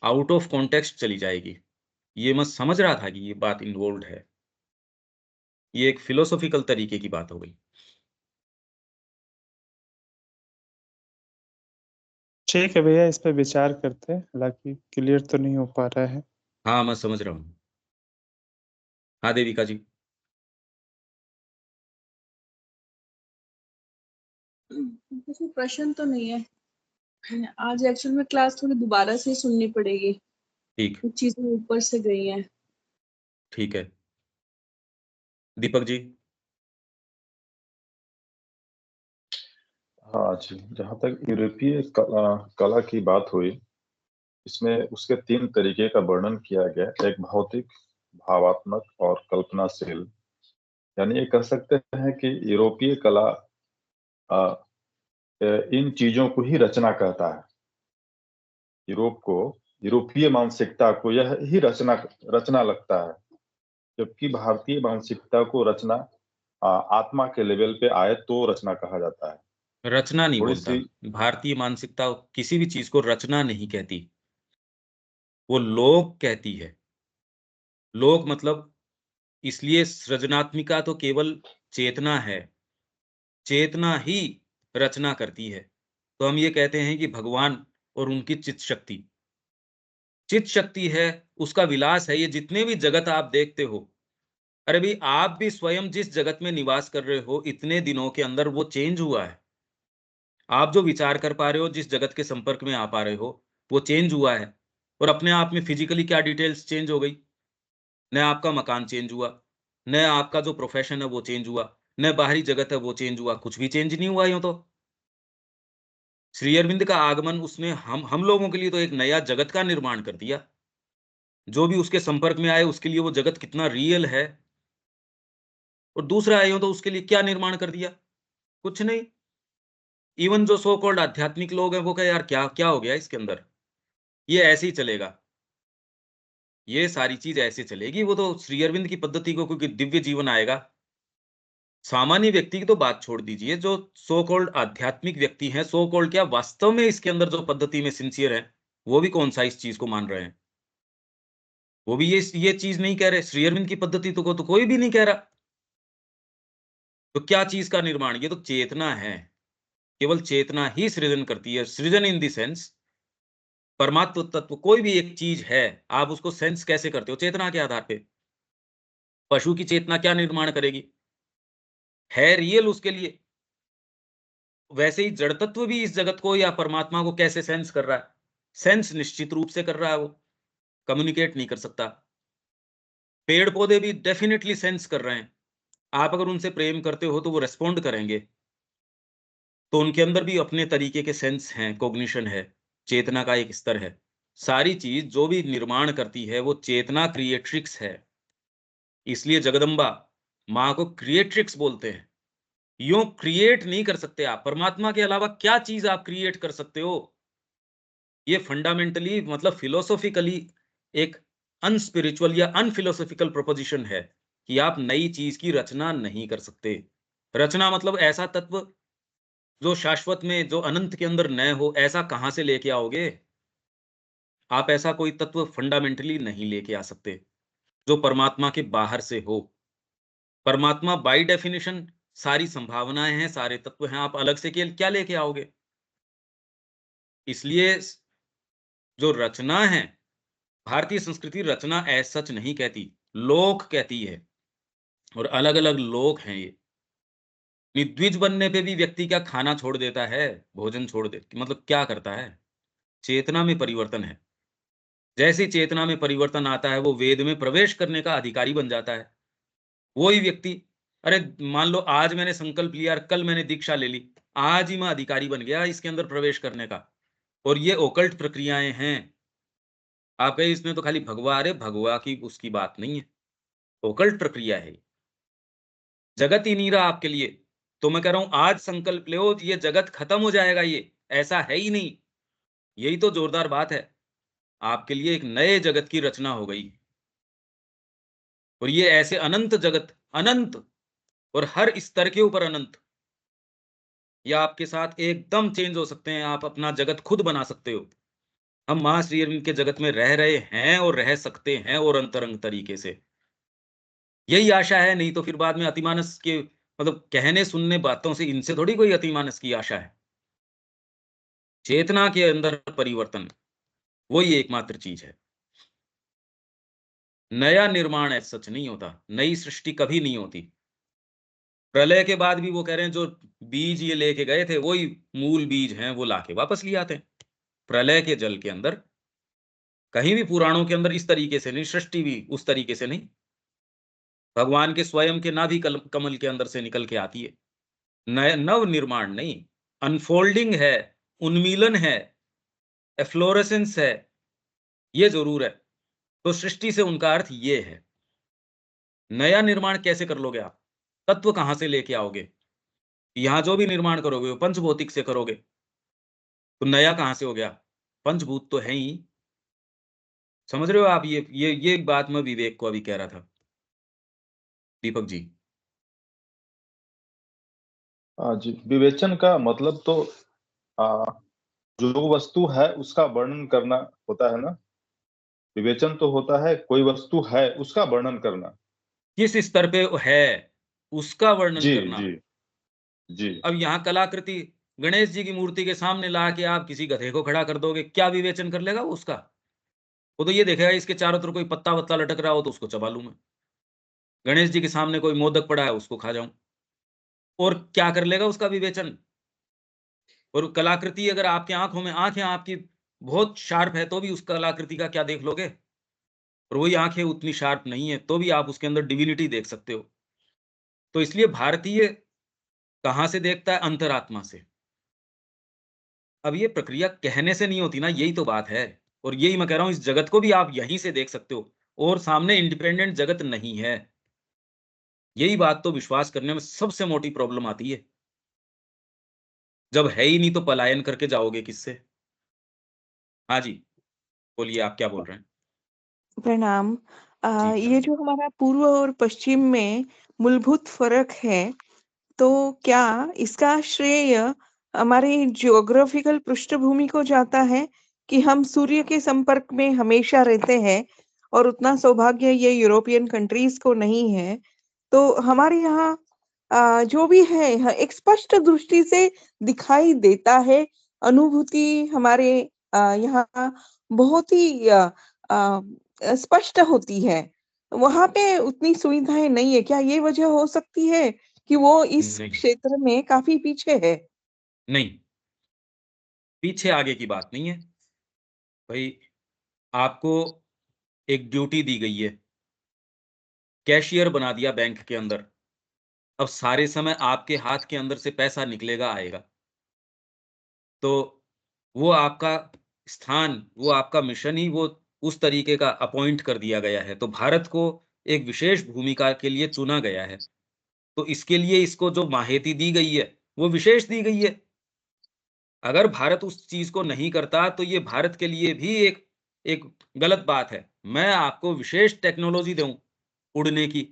आउट ऑफ कॉन्टेक्स्ट चली जाएगी। ये मैं समझ रहा था कि ये बात इन्वॉल्व्ड है। ये एक फिलोसॉफिकल तरीके की बात हो गई। ठीक है भैया, इस पे विचार करते हैं, हालाँकि क्लियर तो नहीं हो पा रहा है। हाँ, मैं समझ रहा हूँ। हाँ, देविका जी। कुछ प्रश्न तो नहीं है। आज एक्चुअल में क्लास थोड़ी दोबारा से सुननी पड़ेगी। ठीक, कुछ चीजें ऊपर से गई हैं। ठीक है। दीपक जी? हाँ जी, जहाँ तक यूरोपीय कला की बात हुई, इसमें उसके 3 तरीके का वर्णन किया गया। एक भौतिक, भावात्मक और कल्पनाशील। यानी ये कह सकते हैं कि यूरोपीय कला अ, इन चीज़ों को ही रचना कहता है। यूरोप को, यूरोपीय मानसिकता को यह ही रचना लगता है, जबकि भारतीय मानसिकता को रचना आत्मा के लेवल पे आए तो रचना कहा जाता है। रचना नहीं बोलता। थोड़ी-सी भारतीय मानसिकता किसी भी चीज़ को रचना नहीं कहती, वो लोक कहती है। लोक मतलब इसलिए सृजनात्मिका तो केवल चेतना है। चेतना ही रचना करती है। तो हम ये कहते हैं कि भगवान और उनकी चित्त शक्ति। चित्त शक्ति है, उसका विलास है, ये जितने भी जगत आप देखते हो, अरे भई आप भी स्वयं जिस जगत में निवास कर रहे हो, इतने दिनों के अंदर वो चेंज हुआ है। आप जो विचार कर पा रहे हो, जिस जगत के संपर्क में आ पा रहे हो, वो चेंज हुआ है। और अपने आप में फिज़िकली क्या डिटेल्स चेंज हो गई? न आपका मकान चेंज हुआ, न आपका जो प्रोफ़ेशन है वो चेंज हुआ, न बाहरी जगत है वो चेंज हुआ, कुछ भी चेंज नहीं हुआ यूँ तो। श्री अरविंद का आगमन उसने हम लोगों के लिए तो एक नया जगत का निर्माण कर दिया। जो भी उसके संपर्क में आए उसके लिए वो जगत कितना रियल है, और दूसरा आए हो तो उसके लिए क्या निर्माण कर दिया? कुछ नहीं। इवन जो सो कॉल्ड आध्यात्मिक लोग हैं वो कहे यार क्या क्या हो गया इसके अंदर? ये ऐसे ही चलेगा। ये सारी चीज़ ऐसे चलेगी, वो तो श्री अरविंद की पद्धति को क्योंकि दिव्य जीवन आएगा। सामान्य व्यक्ति की तो बात छोड़ दीजिए, जो सो कॉल्ड आध्यात्मिक व्यक्ति हैं, सो कॉल्ड क्या वास्तव में इसके अंदर जो पद्धति में सिंसियर हैं, वो भी कौन-सा इस चीज़ को मान रहे हैं। वो भी ये चीज़ नहीं कह रहे, श्री अरविंद की पद्धति तो को तो कोई भी नहीं कह रहा। तो क्या चीज़ का निर्माण? ये तो चेतना है। केवल चेतना ही सृजन करती है। सृजन इन द सेंस परमात्म तत्व कोई भी एक चीज़ है, आप उसको सेंस कैसे करते हो? चेतना के आधार पे। पशु की चेतना क्या निर्माण करेगी? है रियल उसके लिए। वैसे ही जड़ तत्व भी इस जगत को या परमात्मा को कैसे सेंस कर रहा है? सेंस निश्चित रूप से कर रहा है वो, कम्युनिकेट नहीं कर सकता। पेड़-पौधे भी डेफिनिटली सेंस कर रहे हैं। आप अगर उनसे प्रेम करते हो तो वो रिस्पॉन्ड करेंगे। तो उनके अंदर भी अपने तरीके के सेंस हैं, कॉग्निशन है, चेतना का एक स्तर है। सारी चीज़ जो भी निर्माण करती है वो चेतना क्रिएट्रिक्स है। इसलिए जगदम्बा माँ को क्रिएट्रिक्स बोलते हैं। यूँ क्रिएट नहीं कर सकते आप। परमात्मा के अलावा क्या चीज़ आप क्रिएट कर सकते हो? ये फंडामेंटली मतलब फिलोसॉफिकली एक अनस्पिरिचुअल या अनफिलोसॉफिकल प्रोपोज़िशन है कि आप नई चीज़ की रचना नहीं कर सकते। रचना मतलब ऐसा तत्व जो शाश्वत में, जो अनंत के अंदर न हो, ऐसा कहाँ से लेके आओगे? आप ऐसा कोई तत्व फंडामेंटली नहीं लेके आ सकते, जो परमात्मा के बाहर से हो। परमात्मा बाय डेफिनिशन सारी संभावनाएँ हैं, सारे तत्व हैं, आप अलग से के क्या लेके आओगे? इसलिए जो रचना है, भारतीय संस्कृति रचना एज़ सच नहीं कहती, लोक कहती है, और अलग-अलग लोक हैं ये। निद्विज बनने पे भी व्यक्ति क्या खाना छोड़ देता है, भोजन छोड़ दे मतलब क्या करता है? चेतना में परिवर्तन है। जैसे ही चेतना में परिवर्तन आता है, वो वेद में प्रवेश करने का अधिकारी बन जाता है। वही व्यक्ति, अरे मान लो आज मैंने संकल्प लिया और कल मैंने दीक्षा ले ली, आज ही मैं अधिकारी बन गया इसके अंदर प्रवेश करने का। और ये ओकल्ट प्रक्रियाएँ हैं। आप कहें इसमें तो खाली भगवा, अरे भगवा की उसकी बात नहीं है, ओकल्ट प्रक्रिया है ये। जगत ही नहीं रहा आपके लिए। तो मैं कह रहा हूं आज संकल्प लो, ये जगत खत्म हो जाएगा, ये ऐसा है ही नहीं। यही तो जोरदार बात है, आपके लिए एक नए जगत की रचना हो गई। और ये ऐसे अनंत जगत, अनंत, और हर स्तर के ऊपर अनंत, या आपके साथ एकदम चेंज हो सकते हैं, आप अपना जगत खुद बना सकते हो। हम महाश्री अरविंद के जगत में रह रहे हैं और रह सकते हैं, और अंतरंग तरीके से। यही आशा है, नहीं तो फिर बाद में अतिमानस के मतलब कहने सुनने बातों से इनसे थोड़ी कोई अतिमानस की आशा है। चेतना के अंदर परिवर्तन, वही एकमात्र चीज है। नया निर्माण ऐसा सच नहीं होता, नई सृष्टि कभी नहीं होती। प्रलय के बाद भी वो कह रहे हैं जो बीज ये लेके गए थे वही मूल बीज हैं, वो लाके वापस ले आते हैं। प्रलय के जल के अंदर कहीं भी पुराणों के अंदर इस तरीके से नहीं, सृष्टि भी उस तरीके से नहीं। भगवान के स्वयं के नाभि कमल के अंदर से निकल के आती है। नए नव निर्माण नहीं, अनफोल्डिंग है, उन्मीलन है, एफ्लोरेसेंस है, ये जरूर है। तो सृष्टि से उनका अर्थ ये है। नया निर्माण कैसे कर लोगे आप? तत्व कहां से लेके आओगे? यहां जो भी निर्माण करोगे वो पंचभौतिक से करोगे, तो नया कहां से हो गया? पंचभूत तो है ही। समझ रहे हो आप? ये बात मैं विवेक को अभी कह रहा था। दीपक जी। जी, विवेचन का मतलब तो जो वस्तु है उसका वर्णन करना होता है ना। विवेचन तो होता है कोई वस्तु है उसका वर्णन करना। किस स्तर पे है उसका वर्णन जी करना। जी जी। अब यहाँ कलाकृति गणेश जी की मूर्ति के सामने ला के आप किसी गधे को खड़ा कर दोगे, क्या विवेचन कर लेगा वो उसका? वो तो ये देखेगा इसके चारों तरफ कोई पत्ता वत्ता लटक रहा हो तो उसको चबा लूं मैं। गणेश जी के सामने कोई मोदक पड़ा है उसको खा जाऊं। और क्या कर लेगा उसका विवेचन? और कलाकृति अगर आपके आंखों में आंखें आपकी बहुत शार्प है तो भी उस कलाकृति का क्या देख लोगे? और वही आंखें उतनी शार्प नहीं है तो भी आप उसके अंदर डिविनिटी देख सकते हो। तो इसलिए भारतीय कहां से देखता है? अंतरात्मा से। अब ये प्रक्रिया कहने से नहीं होती ना, यही तो बात है। और यही मैं कह रहा हूं, इस जगत को भी आप यहीं से देख सकते हो, और सामने इंडिपेंडेंट जगत नहीं है। यही बात तो विश्वास करने में सबसे मोटी प्रॉब्लम आती है। जब है ही नहीं तो पलायन करके जाओगे किससे? हाँ जी, बोलिए, आप क्या बोल रहे हैं? प्रणाम। जी ये प्रणाम। जो हमारा पूर्व और पश्चिम में मूलभूत फर्क है, तो क्या इसका श्रेय हमारे ज्योग्राफिकल पृष्ठभूमि को जाता है कि हम सूर्य के संपर्क में हमेशा रहते हैं और उतना सौभाग्य ये यूरोपियन कंट्रीज को नहीं है। तो हमारे यहाँ जो भी है एक स्पष्ट दृष्टि से दिखाई देता है। अनुभूति हमारे यहाँ बहुत ही स्पष्ट होती है। वहां पे उतनी सुविधाएं नहीं है। क्या ये वजह हो सकती है कि वो इस नहीं, क्षेत्र में काफी पीछे है? नहीं, पीछे आगे की बात नहीं है भाई। आपको एक ड्यूटी दी गई है, कैशियर बना दिया बैंक के अंदर। अब सारे समय आपके हाथ के अंदर से पैसा निकलेगा आएगा, तो वो आपका स्थान, वो आपका मिशन ही वो उस तरीके का अपॉइंट कर दिया गया है। तो भारत को एक विशेष भूमिका के लिए चुना गया है, तो इसके लिए इसको जो माहिती दी गई है वो विशेष दी गई है। अगर भारत उस चीज को नहीं करता तो ये भारत के लिए भी एक एक गलत बात है। मैं आपको विशेष टेक्नोलॉजी दूं उड़ने की,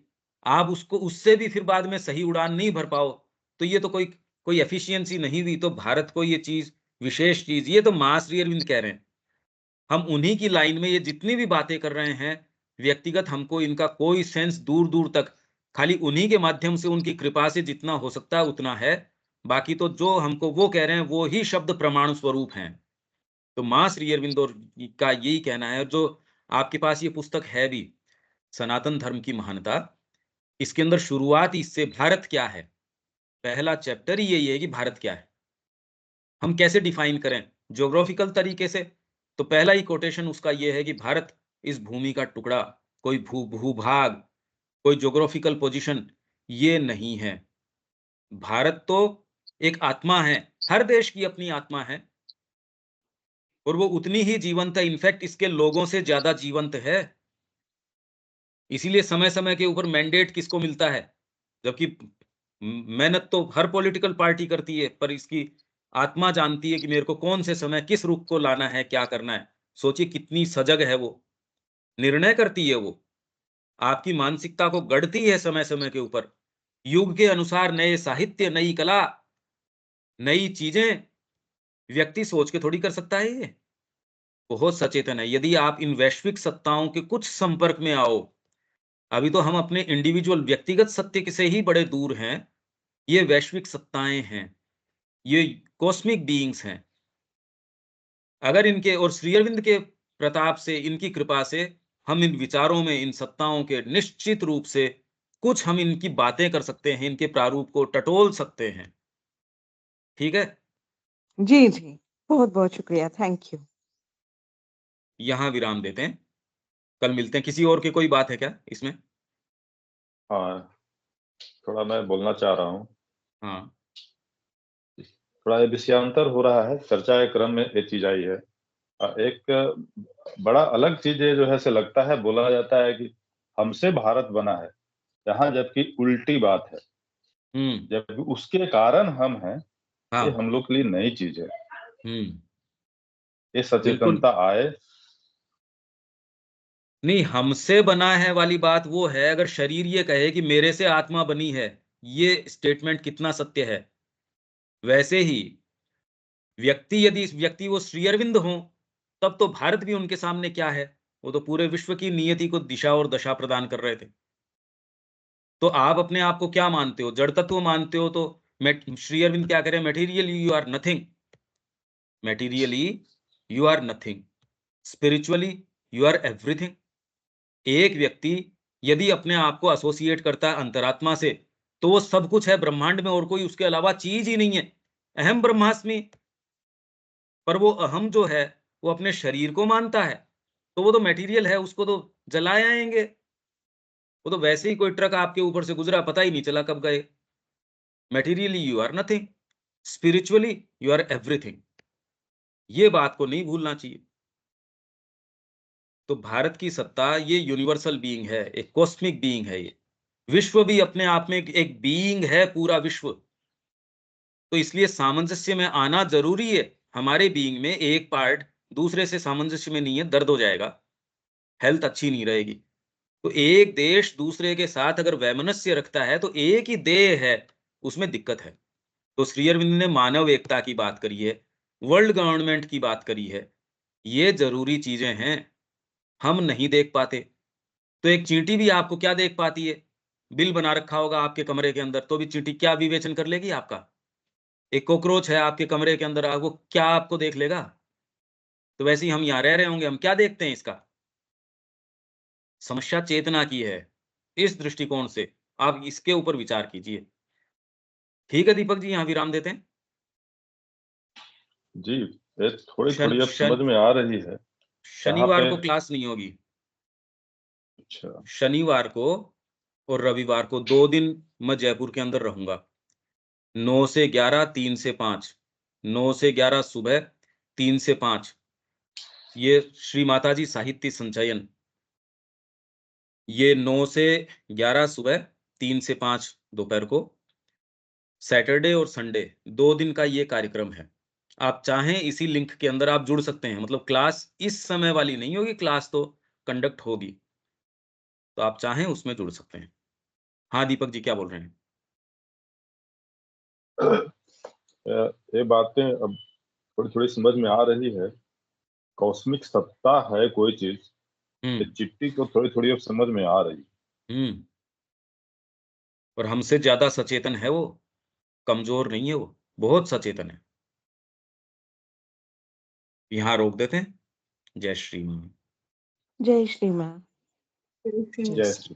आप उसको उससे भी फिर बाद में सही उड़ान नहीं भर पाओ, तो ये तो कोई कोई एफिशिएंसी नहीं हुई। तो भारत को ये चीज, विशेष चीज, ये तो महाश्री अरविंद कह रहे हैं। हम उन्हीं की लाइन में ये जितनी भी बातें कर रहे हैं, व्यक्तिगत हमको इनका कोई सेंस दूर दूर तक, खाली उन्हीं के माध्यम से, उनकी कृपा से जितना हो सकता है उतना है। बाकी तो जो हमको वो कह रहे हैं वो ही शब्द प्रमाण स्वरूप हैं। तो मां श्री अरविंद का यही कहना है। जो आपके पास ये पुस्तक है भी, सनातन धर्म की महानता, इसके अंदर शुरुआत इससे, भारत क्या है, पहला चैप्टर ही यही है कि भारत क्या है, हम कैसे डिफाइन करें ज्योग्राफिकल तरीके से। तो पहला ही कोटेशन उसका ये है कि भारत इस भूमि का टुकड़ा, कोई भूभाग, कोई ज्योग्राफिकल पोजीशन ये नहीं है। भारत तो एक आत्मा है, हर देश की अपनी आत्मा है, और वो उतनी ही जीवंत है, इनफैक्ट इसके लोगों से ज्यादा जीवंत है। इसीलिए समय समय के ऊपर मैंडेट किसको मिलता है? जबकि मेहनत तो हर पॉलिटिकल पार्टी करती है, पर इसकी आत्मा जानती है कि मेरे को कौन से समय किस रुख को लाना है, क्या करना है। सोचिए कितनी सजग है वो, निर्णय करती है वो, आपकी मानसिकता को गढ़ती है समय-समय के ऊपर। युग के अनुसार नए साहित्य, नई कला, नई चीजें व्यक्ति सोच के थोड़ी कर सकता है ये। बहुत सचेतन है। यदि आप इन वैश्विक सत्ताओं के कुछ संपर्क में आओ, अभी तो हम अपने इंडिविजुअल व्यक्तिगत सत्य के से ही बड़े दूर हैं। ये वैश्विक सत्ताएं हैं, ये कॉस्मिक बीइंग्स हैं। अगर इनके और श्री अरविंद के प्रताप से, इनकी कृपा से हम इन विचारों में, इन सत्ताओं के निश्चित रूप से कुछ हम इनकी बातें कर सकते हैं, इनके प्रारूप को टटोल सकते हैं। ठीक है? जी, जी। बहुत-बहुत शुक्रिया। Thank you. यहाँ विराम देते हैं। कल मिलते हैं। किसी और की कोई बात है क्या इसमें? हाँ, थोड़ा मैं बोलना चाह रहा हूँ। हाँ। थोड़ा ये विषयांतर हो रहा है, चर्चा के क्रम में ये चीज़ आई है। एक बड़ा अलग चीज़ ये जो है से लगता है, बोला जाता है कि हमसे भारत बना है, जहाँ जबकि उल्टी बात है। जबकि उसके कारण हम हैं, ये हाँ। हम लोग के लिए नई चीज़ है। हुँ। ये बिल्कुल। सचेतनता आए। नहीं, हमसे बना है वाली बात वो है, अगर शरीर ये कहे कि मेरे से आत्मा बनी है, ये स्टेटमेंट कितना सत्य है। वैसे ही यदि इस व्यक्ति वो श्री अरविंद हों, तब तो भारत भी उनके सामने क्या है? वो तो पूरे विश्व की नियति को दिशा और दशा प्रदान कर रहे थे। तो आप अपने आप को क्या मानते हो? जड़ तत्व मानते हो तो श्री अरविंद क्या कह रहे हैं? Materially you are nothing. Materially you are nothing. Spiritually you are everything. एक व्यक्ति यदि अपने आप को एसोसिएट करता है अंतरात्मा से, तो वो सब कुछ है ब्रह्मांड में और कोई उसके अलावा चीज ही नहीं है। अहम ब्रह्मास्मि। पर वो अहम जो है, वो अपने शरीर को मानता है, तो वो तो मटेरियल है, उसको तो जलाए आएंगे। वो तो वैसे ही कोई ट्रक आपके ऊपर से गुजरा, पता ही नहीं चला कब गए। Materially you are nothing, spiritually you are everything. ये बात को नहीं भूलना चाहिए। तो भारत की सत्ता ये यूनिवर्सल बीइंग है, एक कॉस्मिक बीइंग है ये। विश्व भी अपने आप में एक बीइंग है, पूरा विश्व। तो इसलिए सामंजस्य में आना जरूरी है। हमारे बीइंग में एक पार्ट दूसरे से सामंजस्य में नहीं है, दर्द हो जाएगा, हेल्थ अच्छी नहीं रहेगी। तो एक देश दूसरे के साथ अगर वैमनस्य रखता है तो एक ही देह है, उसमें दिक्कत है। तो श्री अरविंद ने मानव एकता की बात करी है, वर्ल्ड गवर्नमेंट की बात करी है। ये जरूरी चीजें हैं, हम नहीं देख पाते। तो एक चींटी भी आपको क्या देख पाती है? बिल बना रखा होगा आपके कमरे के अंदर, तो भी चींटी क्या विवेचन कर लेगी आपका? एक कॉकरोच है आपके कमरे के अंदर, वो क्या आपको देख लेगा? तो वैसे ही हम यहाँ रह रहे होंगे, हम क्या देखते हैं इसका? समस्या चेतना की है। इस दृष्टिकोण से आप इसके ऊपर विचार कीजिए। ठीक है दीपक जी, यहाँ विराम देते हैं। जी, ये थोड़ी-थोड़ी अब शन समझ में आ रही है। जहाँ शनिवार पे को क्लास नहीं होगी। अच्छा, शनिवार को और रविवार को 2 दिन मैं जयपुर के अंदर रहूँगा। 9 से 11, 3 से 5। 9 से 11 सुबह, 3 से 5। ये श्री माताजी साहित्य संचयन। ये 9 से 11 सुबह, 3 से 5 दोपहर को। सैटरडे और संडे 2 दिन का ये कार्यक्रम है। आप चाहें इसी लिंक के अंदर आप जुड़ सकते हैं। मतलब क्लास इस समय वाली नहीं होगी, क्लास तो कंडक्ट होगी। तो आप चाहें उसमें जुड़ सकते हैं। हाँ, दीपक जी क्या बोल रहे हैं? ये बातें अब थोड़ी-थोड़ी समझ में आ रही है। कॉस्मिक सत्ता है कोई चीज़, ये हुँ, चिट्ठी तो थोड़ी-थोड़ी अब समझ में आ रही। हुँ। और हमसे ज़्यादा सचेतन है वो, कमज़ोर नहीं है वो, बहुत सचेतन है। यहाँ रोक देते हैं। जय श्री राम। जय श्री माँ। जय श्री